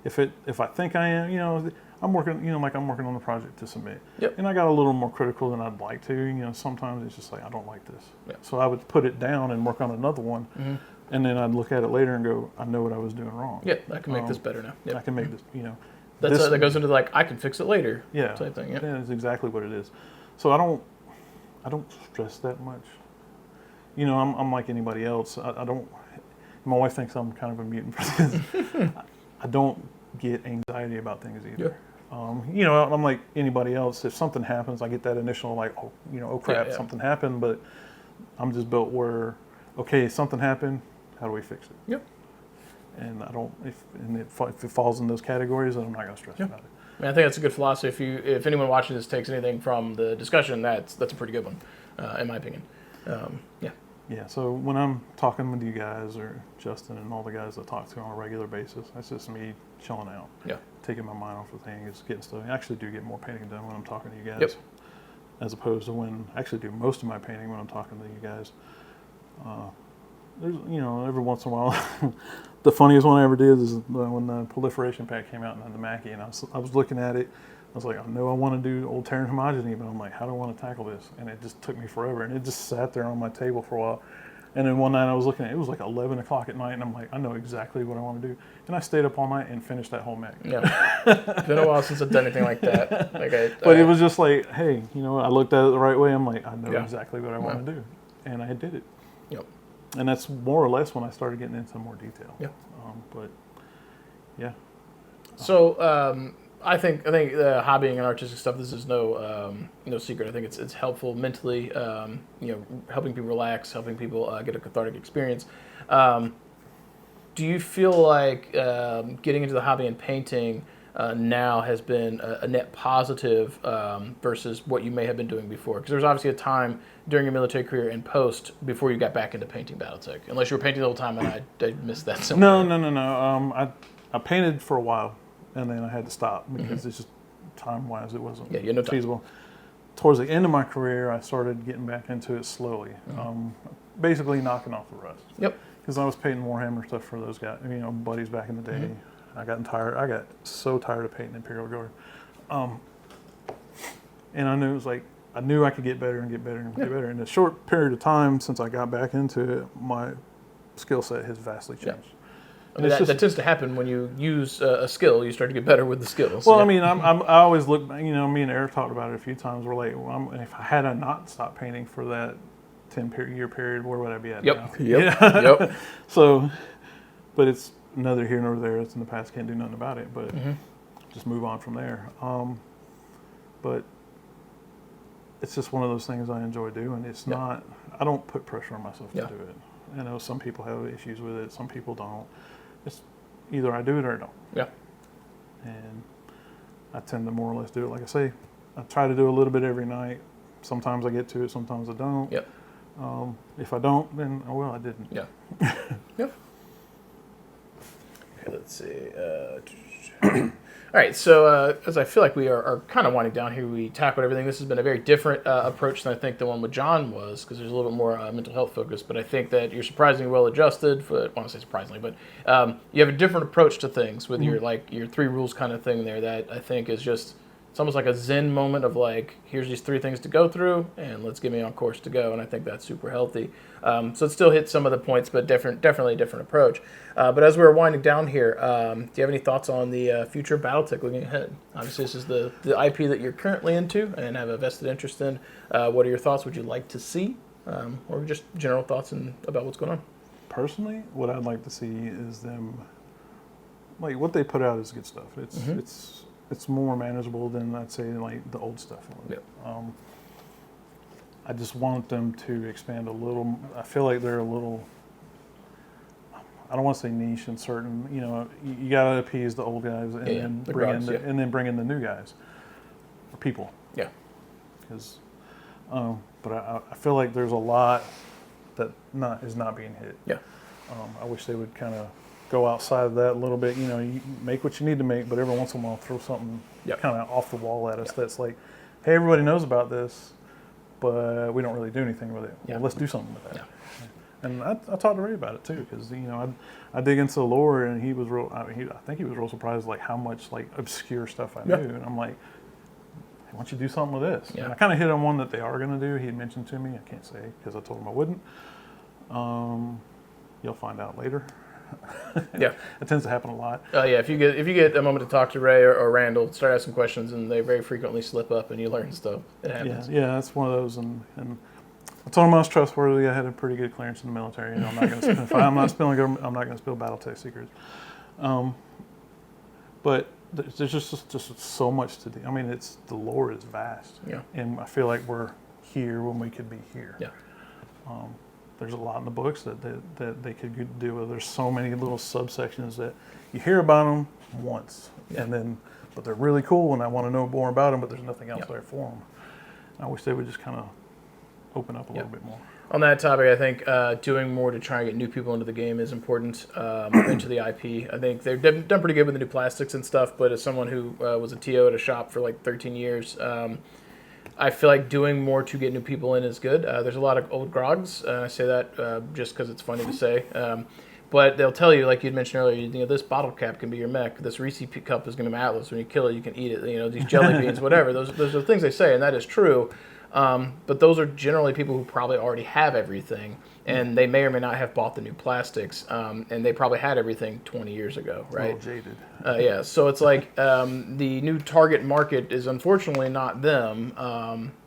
If I think I am, I'm working, I'm working on the project to submit. Yep. And I got a little more critical than I'd like to. Sometimes it's just like, I don't like this. Yep. So I would put it down and work on another one. Mm-hmm. And then I'd look at it later and go, I know what I was doing wrong. Yeah, I can make this better now. Yep. I can make this, That goes into like, I can fix it later. Yeah. Type thing. Yep. Yeah, that's exactly what it is. So I don't stress that much. I'm like anybody else. I don't, my wife thinks I'm kind of a mutant because I don't get anxiety about things either. Yeah. I'm like anybody else. If something happens, I get that initial like, oh crap, Yeah. something happened. But I'm just built where okay, something happened. How do we fix it? Yep. And I don't, if it falls in those categories, then I'm not going to stress about it. I mean, I think that's a good philosophy. If anyone watching this takes anything from the discussion, that's a pretty good one, in my opinion. Yeah. Yeah, so when I'm talking with you guys or Justin and all the guys I talk to on a regular basis, that's just me chilling out. Yeah. Taking my mind off of things, getting stuff. I actually do get more painting done when I'm talking to you guys. Yep. As opposed to when I actually do most of my painting when I'm talking to you guys. There's, every once in a while, the funniest one I ever did is when the proliferation pack came out in the Mackie, and I was looking at it. I was like, I know I want to do old Terran homogeny, but I'm like, how do I want to tackle this? And it just took me forever, and it just sat there on my table for a while. And then one night I was looking at it, it was like 11 o'clock at night, and I'm like, I know exactly what I want to do. And I stayed up all night and finished that whole mech. Yeah. It's been a while since I've done anything like that. But it was just like, hey, I looked at it the right way. I'm like, I know Yeah. exactly what I want to do. And I did it. Yep. And that's more or less when I started getting into more detail. Yeah. But, yeah. So, I think hobbying and artistic stuff. This is no secret. I think it's helpful mentally. Helping people relax, helping people get a cathartic experience. Do you feel like getting into the hobby and painting now has been a net positive versus what you may have been doing before? Because there's obviously a time during your military career and post before you got back into painting Battletech. Unless you were painting the whole time, and I missed that somewhere. No. I painted for a while. And then I had to stop because it's just time-wise it wasn't feasible. Towards the end of my career, I started getting back into it slowly, basically knocking off the rust. Yep. Because I was painting Warhammer stuff for those guys, buddies back in the day. I got so tired of painting Imperial Guard, and I knew I knew I could get better and get better and get better. In a short period of time since I got back into it, my skill set has vastly changed. Yeah. I mean, that tends to happen when you use a skill. You start to get better with the skills. Well, I always look. Me and Eric talked about it a few times. We're like, if I had not stopped painting for that 10-year period, where would I be at now? Yep. So, but it's neither here nor there. It's in the past. Can't do nothing about it. But just move on from there. But it's just one of those things I enjoy doing. It's not. I don't put pressure on myself to do it. I know some people have issues with it. Some people don't. It's either I do it or I don't. Yeah. And I tend to more or less do it. Like I say, I try to do a little bit every night. Sometimes I get to it, sometimes I don't. Yep. If I don't, then, I didn't. Yeah. Yep. Okay, let's see. All right, so as I feel like we are kind of winding down here, we tackled everything. This has been a very different approach than I think the one with John was, because there's a little bit more mental health focus. But I think that you're surprisingly well adjusted. I want to say surprisingly, but you have a different approach to things with your 3 rules kind of thing there. That I think is just, it's almost like a Zen moment of like, here's these 3 things to go through, and let's get me on course to go. And I think that's super healthy. So it still hits some of the points, but definitely a different approach. But as we're winding down here, do you have any thoughts on the future of Battletech looking ahead? Obviously, this is the IP that you're currently into and have a vested interest in. What are your thoughts? Would you like to see? Or just general thoughts about what's going on? Personally, what I'd like to see is them, like, what they put out is good stuff. It's more manageable than, I'd say, like the old stuff. Yep. I just want them to expand a little. I feel like they're a little, I don't want to say niche in certain, you got to appease the old guys and then bring in the new guys, or people. Yeah. Because, but I feel like there's a lot that is not being hit. Yeah. I wish they would kind of go outside of that a little bit. You make what you need to make, but every once in a while throw something kind of off the wall at us that's like, hey, everybody knows about this, but we don't really do anything with it. Yeah. Well, let's do something with that. Yeah. And I talked to Ray about it too, because I dig into the lore, and he was real. I think he was real surprised like how much like obscure stuff I knew, and I'm like, hey, why don't you do something with this? Yeah. And I kind of hit on one that they are going to do. He had mentioned to me. I can't say because I told him I wouldn't. You'll find out later. Yeah, it tends to happen a lot. If you get a moment to talk to Ray or Randall, start asking questions, and they very frequently slip up, and you learn stuff. It happens. Yeah, that's one of those, and I told him I was trustworthy. I had a pretty good clearance in the military, and I'm not going to. If I'm not spilling government, I'm not going to spill Battletech secrets. But there's just so much to do. I mean, the lore is vast. Yeah. And I feel like we're here when we could be here. Yeah. there's a lot in the books that they could do with. There's so many little subsections that you hear about them once, and then, but they're really cool, and I want to know more about them, but there's nothing else there for them. I wish they would just kind of open up a little bit more. On that topic, I think doing more to try and get new people into the game is important, into the IP. I think they've done pretty good with the new plastics and stuff, but as someone who was a TO at a shop for like 13 years, I feel like doing more to get new people in is good. There's a lot of old grogs, and I say that just because it's funny to say. But they'll tell you, like you'd mentioned earlier, you know, this bottle cap can be your mech. This Reese cup is going to be Atlas. When you kill it, you can eat it. You know, these jelly beans, whatever. Those are things they say, and that is true. But those are generally people who probably already have everything, and they may or may not have bought the new plastics, and they probably had everything 20 years ago, right? A little jaded. Yeah, so it's like the new target market is unfortunately not them,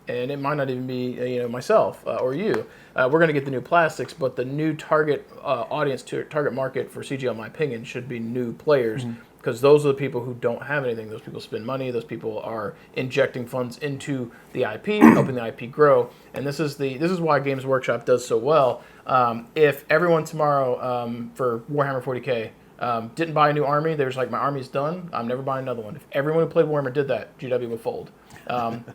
and it might not even be myself or you. We're going to get the new plastics, but the new target audience, target market for CGL, in my opinion, should be new players. Because those are the people who don't have anything. Those people spend money. Those people are injecting funds into the IP, helping the IP grow. And this is why Games Workshop does so well. If everyone tomorrow for Warhammer 40K didn't buy a new army, there's like, my army's done, I'm never buying another one. If everyone who played Warhammer did that, GW would fold. Let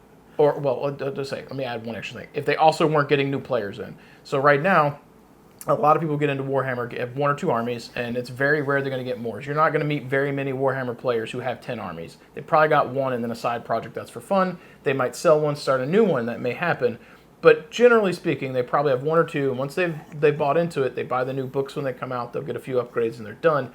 me add one extra thing. If they also weren't getting new players in. So right now, a lot of people get into Warhammer, have one or two armies, and it's very rare they're going to get more. You're not going to meet very many Warhammer players who have 10 armies. They probably got one and then a side project that's for fun. They might sell one, start a new one. That may happen. But generally speaking, they probably have one or two, and once they've bought into it, they buy the new books when they come out, they'll get a few upgrades, and they're done.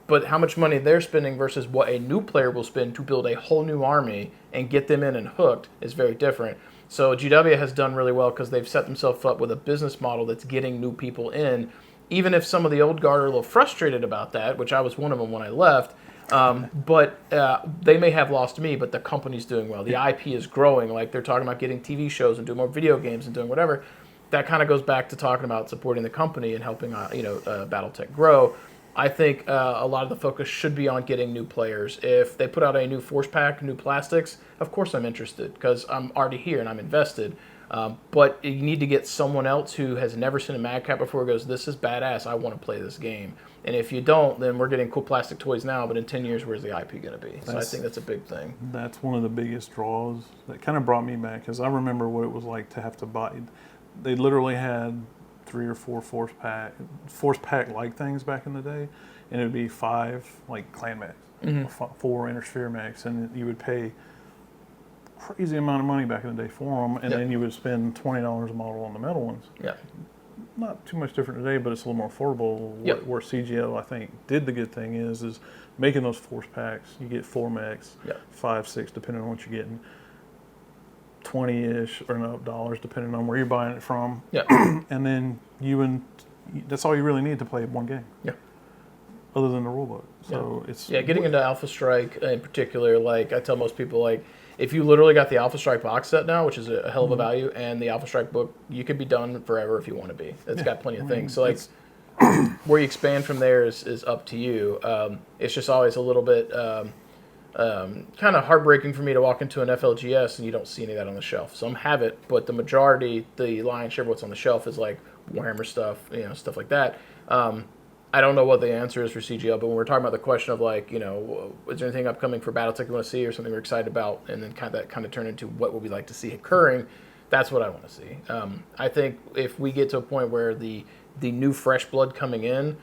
But how much money they're spending versus what a new player will spend to build a whole new army and get them in and hooked is very different. So GW has done really well because they've set themselves up with a business model that's getting new people in. Even if some of the old guard are a little frustrated about that, which I was one of them when I left, but they may have lost me, but the company's doing well. The IP is growing. Like they're talking about getting TV shows and doing more video games and doing whatever. That kind of goes back to talking about supporting the company and helping Battletech grow. I think a lot of the focus should be on getting new players. If they put out a new force pack, new plastics, of course I'm interested because I'm already here and I'm invested. But you need to get someone else who has never seen a Madcap before, goes, this is badass, I want to play this game. And if you don't, then we're getting cool plastic toys now, but in 10 years, where's the IP going to be? So I think that's a big thing. That's one of the biggest draws that kind of brought me back because I remember what it was like to have to buy. They literally had 3 or 4 force pack like things back in the day, and it would be 5 like clan mechs, 4 intersphere mechs, and you would pay crazy amount of money back in the day for them, and then you would spend $20 a model on the metal ones. Yeah, not too much different today, but it's a little more affordable. Where CGL I think did the good thing is making those force packs. You get 4 mechs, 5, 6, depending on what you're getting. 20-ish or no dollars, depending on where you're buying it from. Yeah, and then that's all you really need to play one game. Yeah, other than the rulebook. So it's getting into Alpha Strike in particular. Like I tell most people, like if you literally got the Alpha Strike box set now, which is a hell of a value, and the Alpha Strike book, you could be done forever if you want to be. It's got plenty of things. So like where you expand from there is up to you. It's just always a little bit. Kind of heartbreaking for me to walk into an FLGS and you don't see any of that on the shelf. Some have it, but the majority, the lion's share of what's on the shelf is like Warhammer stuff, stuff like that. I don't know what the answer is for CGL, but when we're talking about the question of like, is there anything upcoming for Battletech you want to see or something we're excited about, and then kind of turn into what would we like to see occurring, that's what I want to see. I think if we get to a point where the new fresh blood coming in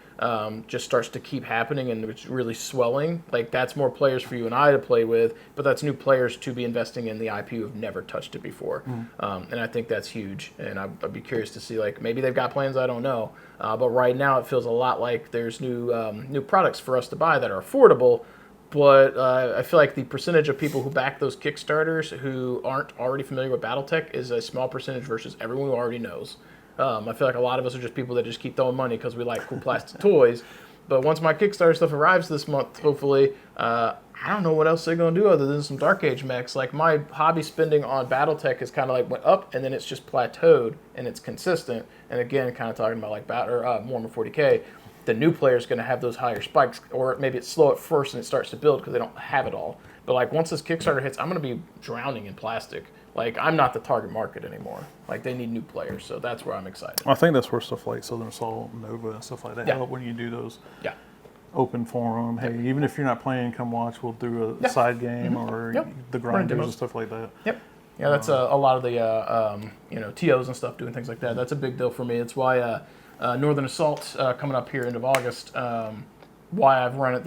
just starts to keep happening and it's really swelling, like that's more players for you and I to play with, but that's new players to be investing in the IP who have never touched it before. And I think that's huge. And I'd be curious to see, like, maybe they've got plans, I don't know. But right now it feels a lot like there's new products for us to buy that are affordable, but I feel like the percentage of people who back those Kickstarters who aren't already familiar with Battletech is a small percentage versus everyone who already knows. I feel like a lot of us are just people that just keep throwing money because we like cool plastic toys. But once my Kickstarter stuff arrives this month, hopefully, I don't know what else they're going to do other than some Dark Age mechs. Like, my hobby spending on Battletech is kind of like went up, and then it's just plateaued, and it's consistent. And again, kind of talking about like Warhammer 40K, the new player is going to have those higher spikes, or maybe it's slow at first and it starts to build because they don't have it all. But like once this Kickstarter hits, I'm going to be drowning in plastic Like, I'm not the target market anymore. Like, they need new players, so that's where I'm excited. I think that's where stuff like Southern Assault, Nova, and stuff like that help when you do those Yeah. open forum. Hey, even if you're not playing, come watch. We'll do a side game or the grinders and stuff like that. Yep. Yeah, that's a lot of the TOs and stuff doing things like that. That's a big deal for me. It's why Northern Assault coming up here end of August. Why I've ran it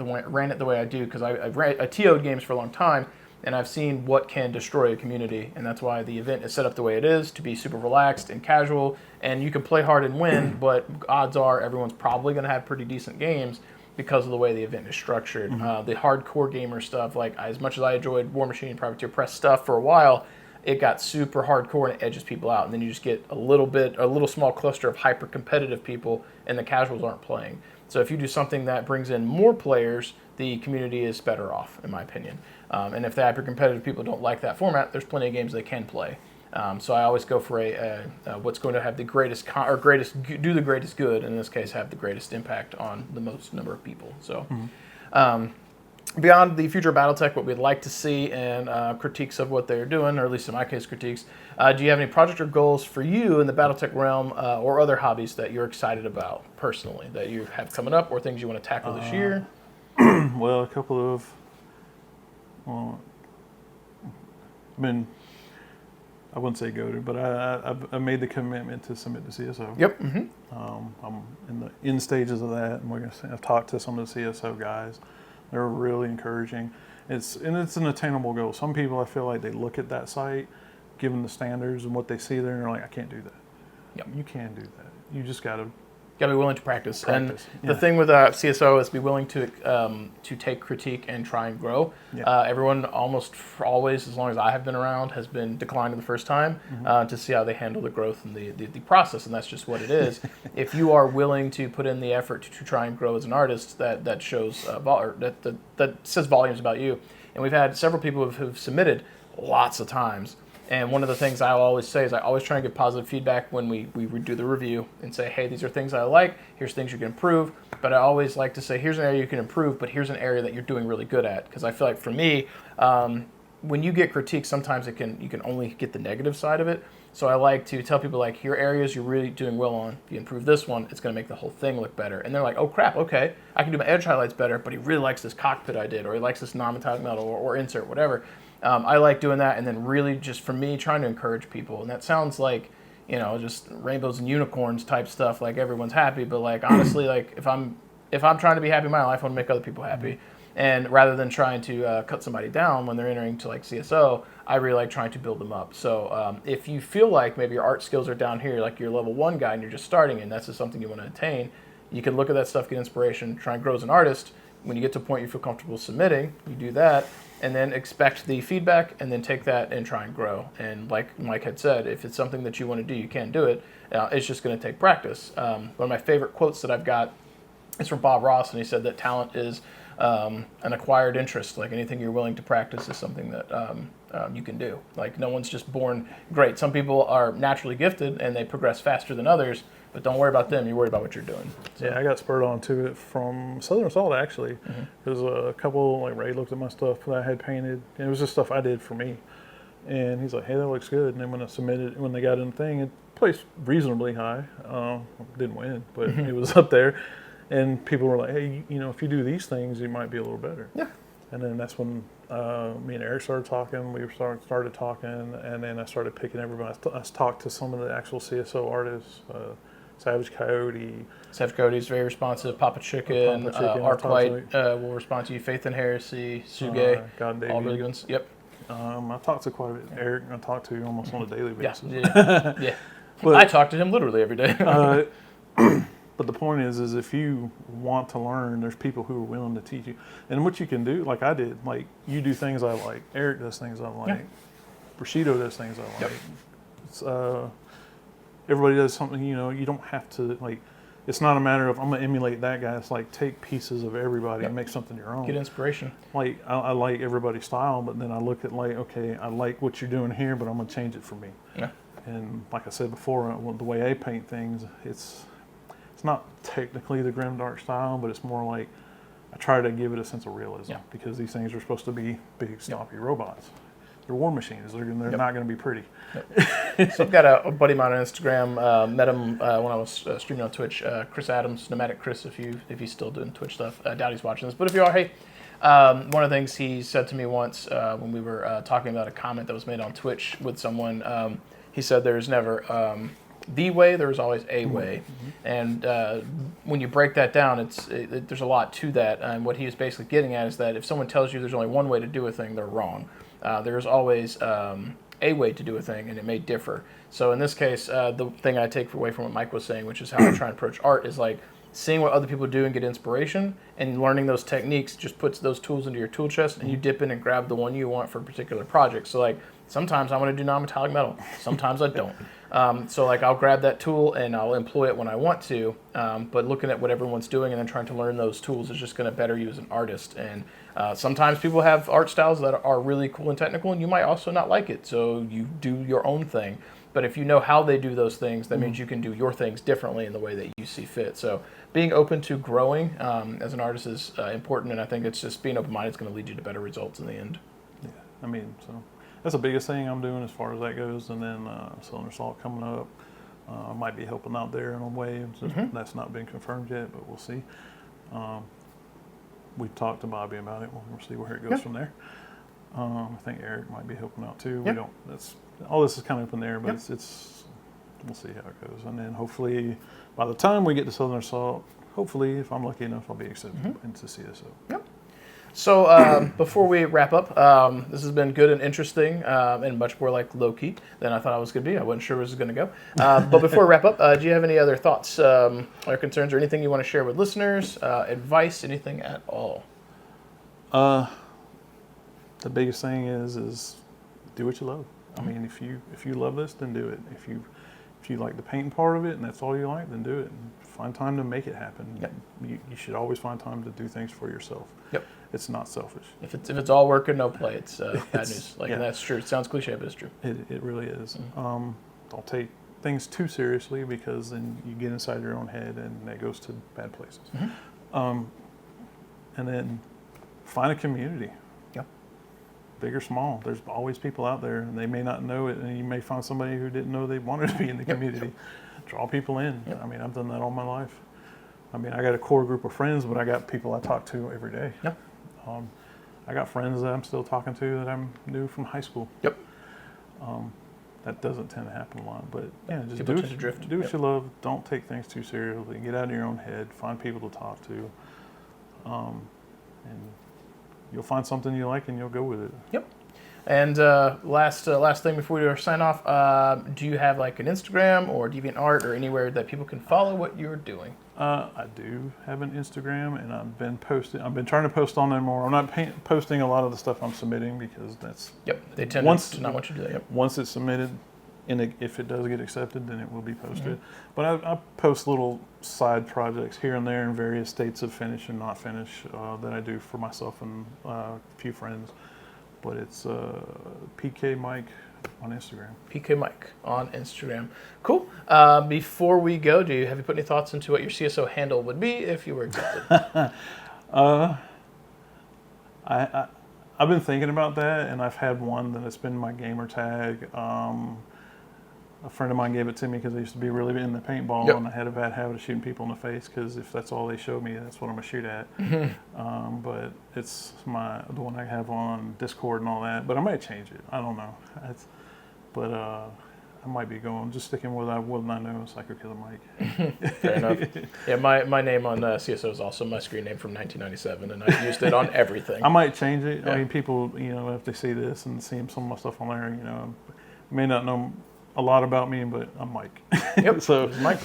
the way I do, because I TO'd games for a long time, and I've seen what can destroy a community, and that's why the event is set up the way it is, to be super relaxed and casual, and you can play hard and win, but odds are everyone's probably going to have pretty decent games because of the way the event is structured. The hardcore gamer stuff, like as much as I enjoyed War Machine and Privateer Press stuff for a while, it got super hardcore and it edges people out, and then you just get a little small cluster of hyper competitive people, and the casuals aren't playing. So if you do something that brings in more players, the community is better off, in my opinion. And if the hyper competitive people don't like that format, there's plenty of games they can play. So I always go for what's going to have the greatest do the greatest good, and in this case have the greatest impact on the most number of people. So beyond the future of Battletech, what we'd like to see and critiques of what they're doing, or at least in my case critiques, do you have any project or goals for you in the Battletech realm or other hobbies that you're excited about personally, that you have coming up, or things you want to tackle this year? Well, a couple of, I wouldn't say go to, but I made the commitment to submit to CSO. Yep. I'm in the end stages of that, and I've talked to some of the CSO guys. They're really encouraging. It's an attainable goal. Some people, I feel like they look at that site, given the standards and what they see there, and they're like, I can't do that. Yep. You can do that. You just got to be willing to practice. And the thing with CSO is be willing to take critique and try and grow. Everyone almost always, as long as I have been around, has been declining the first time to see how they handle the growth and the process, and that's just what it is. If you are willing to put in the effort to try and grow as an artist, that shows that says volumes about you. And we've had several people who've submitted lots of times. And one of the things I always say is I always try and give positive feedback when we do the review and say, hey, these are things I like, here's things you can improve. But I always like to say, here's an area you can improve, but here's an area that you're doing really good at. Because I feel like for me, when you get critique, sometimes you can only get the negative side of it. So I like to tell people, like, here are areas you're really doing well on. If you improve this one, it's going to make the whole thing look better. And they're like, oh, crap, okay, I can do my edge highlights better, but he really likes this cockpit I did, or he likes this non-metallic metal or insert, whatever. I like doing that, and then really just for me trying to encourage people. And that sounds like, just rainbows and unicorns type stuff, like everyone's happy. But like honestly, like if I'm trying to be happy in my life, I want to make other people happy. And rather than trying to cut somebody down when they're entering to like CSO, I really like trying to build them up. So if you feel like maybe your art skills are down here, like you're level 1 guy and you're just starting, and that's just something you want to attain, you can look at that stuff, get inspiration, try and grow as an artist. When you get to a point you feel comfortable submitting, you do that, and then expect the feedback, and then take that and try and grow. And like Mike had said, if it's something that you want to do, you can do it. It's just going to take practice. One of my favorite quotes that I've got is from Bob Ross, and he said that talent is an acquired interest. Like anything you're willing to practice is something that you can do. Like no one's just born great. Some people are naturally gifted and they progress faster than others, but don't worry about them. You worry about what you're doing. So. Yeah, I got spurred on to it from Southern Assault, actually. There's a couple, like Ray looked at my stuff that I had painted, and it was just stuff I did for me. And he's like, hey, that looks good. And then when I submitted, when they got in the thing, it placed reasonably high. Didn't win, but it was up there. And people were like, hey, if you do these things, you might be a little better. Yeah. And then that's when me and Eric started talking. We started talking, and then I started picking everybody. I talked to some of the actual CSO artists, Savage Coyote. Savage Coyote is very responsive. Papa Chicken, Arclight will respond to you. Faith and Heresy, Suge, God all really good ones. Yep. I talked to quite a bit. Eric, I talk to almost on a daily basis. Yeah. But, I talk to him literally every day. But the point is if you want to learn, there's people who are willing to teach you. And what you can do, like I did, like you do things I like. Eric does things I like. Bushido does things I like. It's, everybody does something, you don't have to, like, it's not a matter of I'm going to emulate that guy. It's like take pieces of everybody and make something your own. Get inspiration. Like I like everybody's style, but then I look at like, okay, I like what you're doing here, but I'm going to change it for me. Yeah. And like I said before, the way I paint things, it's not technically the grimdark style, but it's more like I try to give it a sense of realism because these things are supposed to be big, stompy robots. war machines. They're not going to be pretty. So I've got a buddy of mine on Instagram. Met him when I was streaming on Twitch. Chris Adams, Nomadic Chris, if he's still doing Twitch stuff. I doubt he's watching this, but if you are, hey. One of the things he said to me once when we were talking about a comment that was made on Twitch with someone, he said there's never the way, there's always a way. And when you break that down, there's a lot to that. And what he was basically getting at is that if someone tells you there's only one way to do a thing, they're wrong. There's always a way to do a thing, and it may differ. So in this case, the thing I take away from what Mike was saying, which is how I try and approach art, is like seeing what other people do and get inspiration, and learning those techniques just puts those tools into your tool chest, and you dip in and grab the one you want for a particular project. So like sometimes I want to do non-metallic metal, sometimes I don't. So like I'll grab that tool and I'll employ it when I want to, but looking at what everyone's doing and then trying to learn those tools is just going to better you as an artist. And sometimes people have art styles that are really cool and technical, and you might also not like it, so you do your own thing. But if you know how they do those things, that means you can do your things differently in the way that you see fit. So being open to growing as an artist is important, and I think it's just being open-minded is going to lead you to better results in the end. Yeah, I mean, so that's the biggest thing I'm doing as far as that goes. And then Southern Assault coming up, I might be helping out there in a way. That's not been confirmed yet, but we'll see. We've talked to Bobby about it. We'll see where it goes from there. I think Eric might be helping out too. We don't. That's all. This is kind of up in there, but it's. We'll see how it goes, and then hopefully, by the time we get to Southern Assault, hopefully, if I'm lucky enough, I'll be accepted into CSO. Yep. So before we wrap up, this has been good and interesting, and much more like low key than I thought I was going to be. I wasn't sure where this was going to go. But before we wrap up, do you have any other thoughts or concerns or anything you want to share with listeners? Advice, anything at all? The biggest thing is do what you love. I mean, if you love this, then do it. If you like the painting part of it and that's all you like, then do it. And find time to make it happen. Yep. You should always find time to do things for yourself. Yep. It's not selfish. If it's all work and no play, it's bad news. And that's true. It sounds cliche, but it's true. It really is. Don't take things too seriously, because then you get inside your own head and that goes to bad places. And then find a community. Big or small, there's always people out there, and they may not know it, and you may find somebody who didn't know they wanted to be in the community. Draw people in. I mean, I've done that all my life. I mean, I got a core group of friends, but I got people I talk to every day. I got friends that I'm still talking to that I knew from high school. That doesn't tend to happen a lot, but yeah, just do what you love. Don't take things too seriously. Get out of your own head. Find people to talk to, and you'll find something you like and you'll go with it. Yep. And last thing before we sign off, do you have like an Instagram or DeviantArt or anywhere that people can follow what you're doing? I do have an Instagram, and I've been trying to post on there more. I'm not posting a lot of the stuff I'm submitting, because that's they tend to not want you to do that. Once it's submitted, and if it does get accepted, then it will be posted. But I post little side projects here and there in various states of finish and not finish that I do for myself and a few friends. But it's PK Mike on Instagram. PK Mike on Instagram. Cool. Before we go, have you put any thoughts into what your CSO handle would be if you were accepted? I've been thinking about that, and I've had one that has been my gamer tag. A friend of mine gave it to me because I used to be really into paintball, and I had a bad habit of shooting people in the face, because if that's all they show me, that's what I'm going to shoot at. But it's the one I have on Discord and all that. But I might change it. I don't know. I might be sticking with what I know, Psycho Killer Mike. Fair enough. Yeah, my name on CSO is also my screen name from 1997, and I've used it on everything. I might change it. I mean, people, if they see this and see some of my stuff on there, may not know a lot about me, but I'm Mike. Yep. So Mike.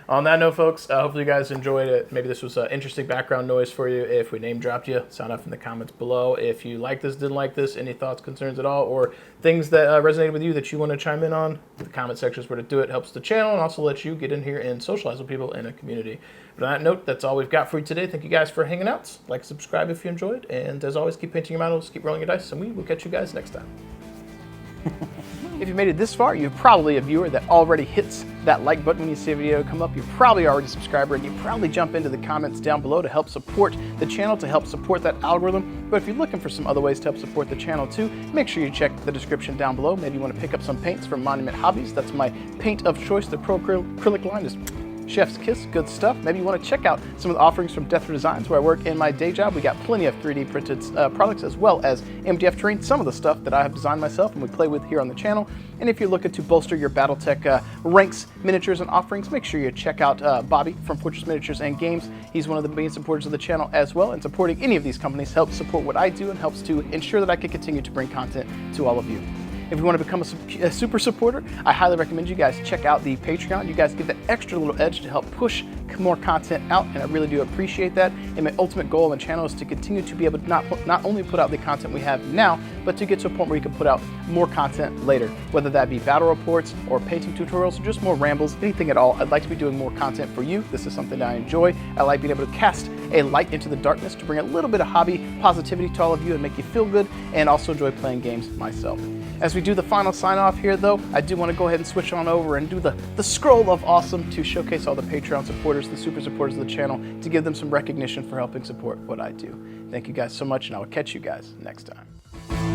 On that note, folks, hopefully you guys enjoyed it. Maybe this was interesting background noise for you. If we name dropped you, sound off in the comments below. If you like this, didn't like this, any thoughts, concerns at all, or things that resonated with you that you want to chime in on, the comment section is where to do it. Helps the channel and also lets you get in here and socialize with people in a community. But on that note, that's all we've got for you today. Thank you guys for hanging out. Like, subscribe if you enjoyed. And as always, keep painting your models, keep rolling your dice, and we will catch you guys next time. If you made it this far, you're probably a viewer that already hits that like button when you see a video come up. You're probably already a subscriber, and you probably jump into the comments down below to help support the channel, to help support that algorithm. But if you're looking for some other ways to help support the channel too, make sure you check the description down below. Maybe you want to pick up some paints from Monument Hobbies. That's my paint of choice. The Pro Acrylic line is chef's kiss, good stuff. Maybe you want to check out some of the offerings from Death Designs, where I work in my day job. We got plenty of 3D printed products, as well as MDF terrain, some of the stuff that I have designed myself and we play with here on the channel. And if you're looking to bolster your Battletech ranks, miniatures, and offerings, make sure you check out Bobby from Fortress Miniatures and Games. He's one of the main supporters of the channel as well, and supporting any of these companies helps support what I do and helps to ensure that I can continue to bring content to all of you. If you want to become a super supporter, I highly recommend you guys check out the Patreon. You guys get that extra little edge to help push more content out, and I really do appreciate that. And my ultimate goal on the channel is to continue to be able to not only put out the content we have now, but to get to a point where you can put out more content later, whether that be battle reports or painting tutorials or just more rambles, anything at all. I'd like to be doing more content for you. This is something that I enjoy. I like being able to cast a light into the darkness to bring a little bit of hobby positivity to all of you and make you feel good, and also enjoy playing games myself. As we do the final sign off here though, I do want to go ahead and switch on over and do the scroll of awesome to showcase all the Patreon supporters, the super supporters of the channel, to give them some recognition for helping support what I do. Thank you guys so much, and I will catch you guys next time.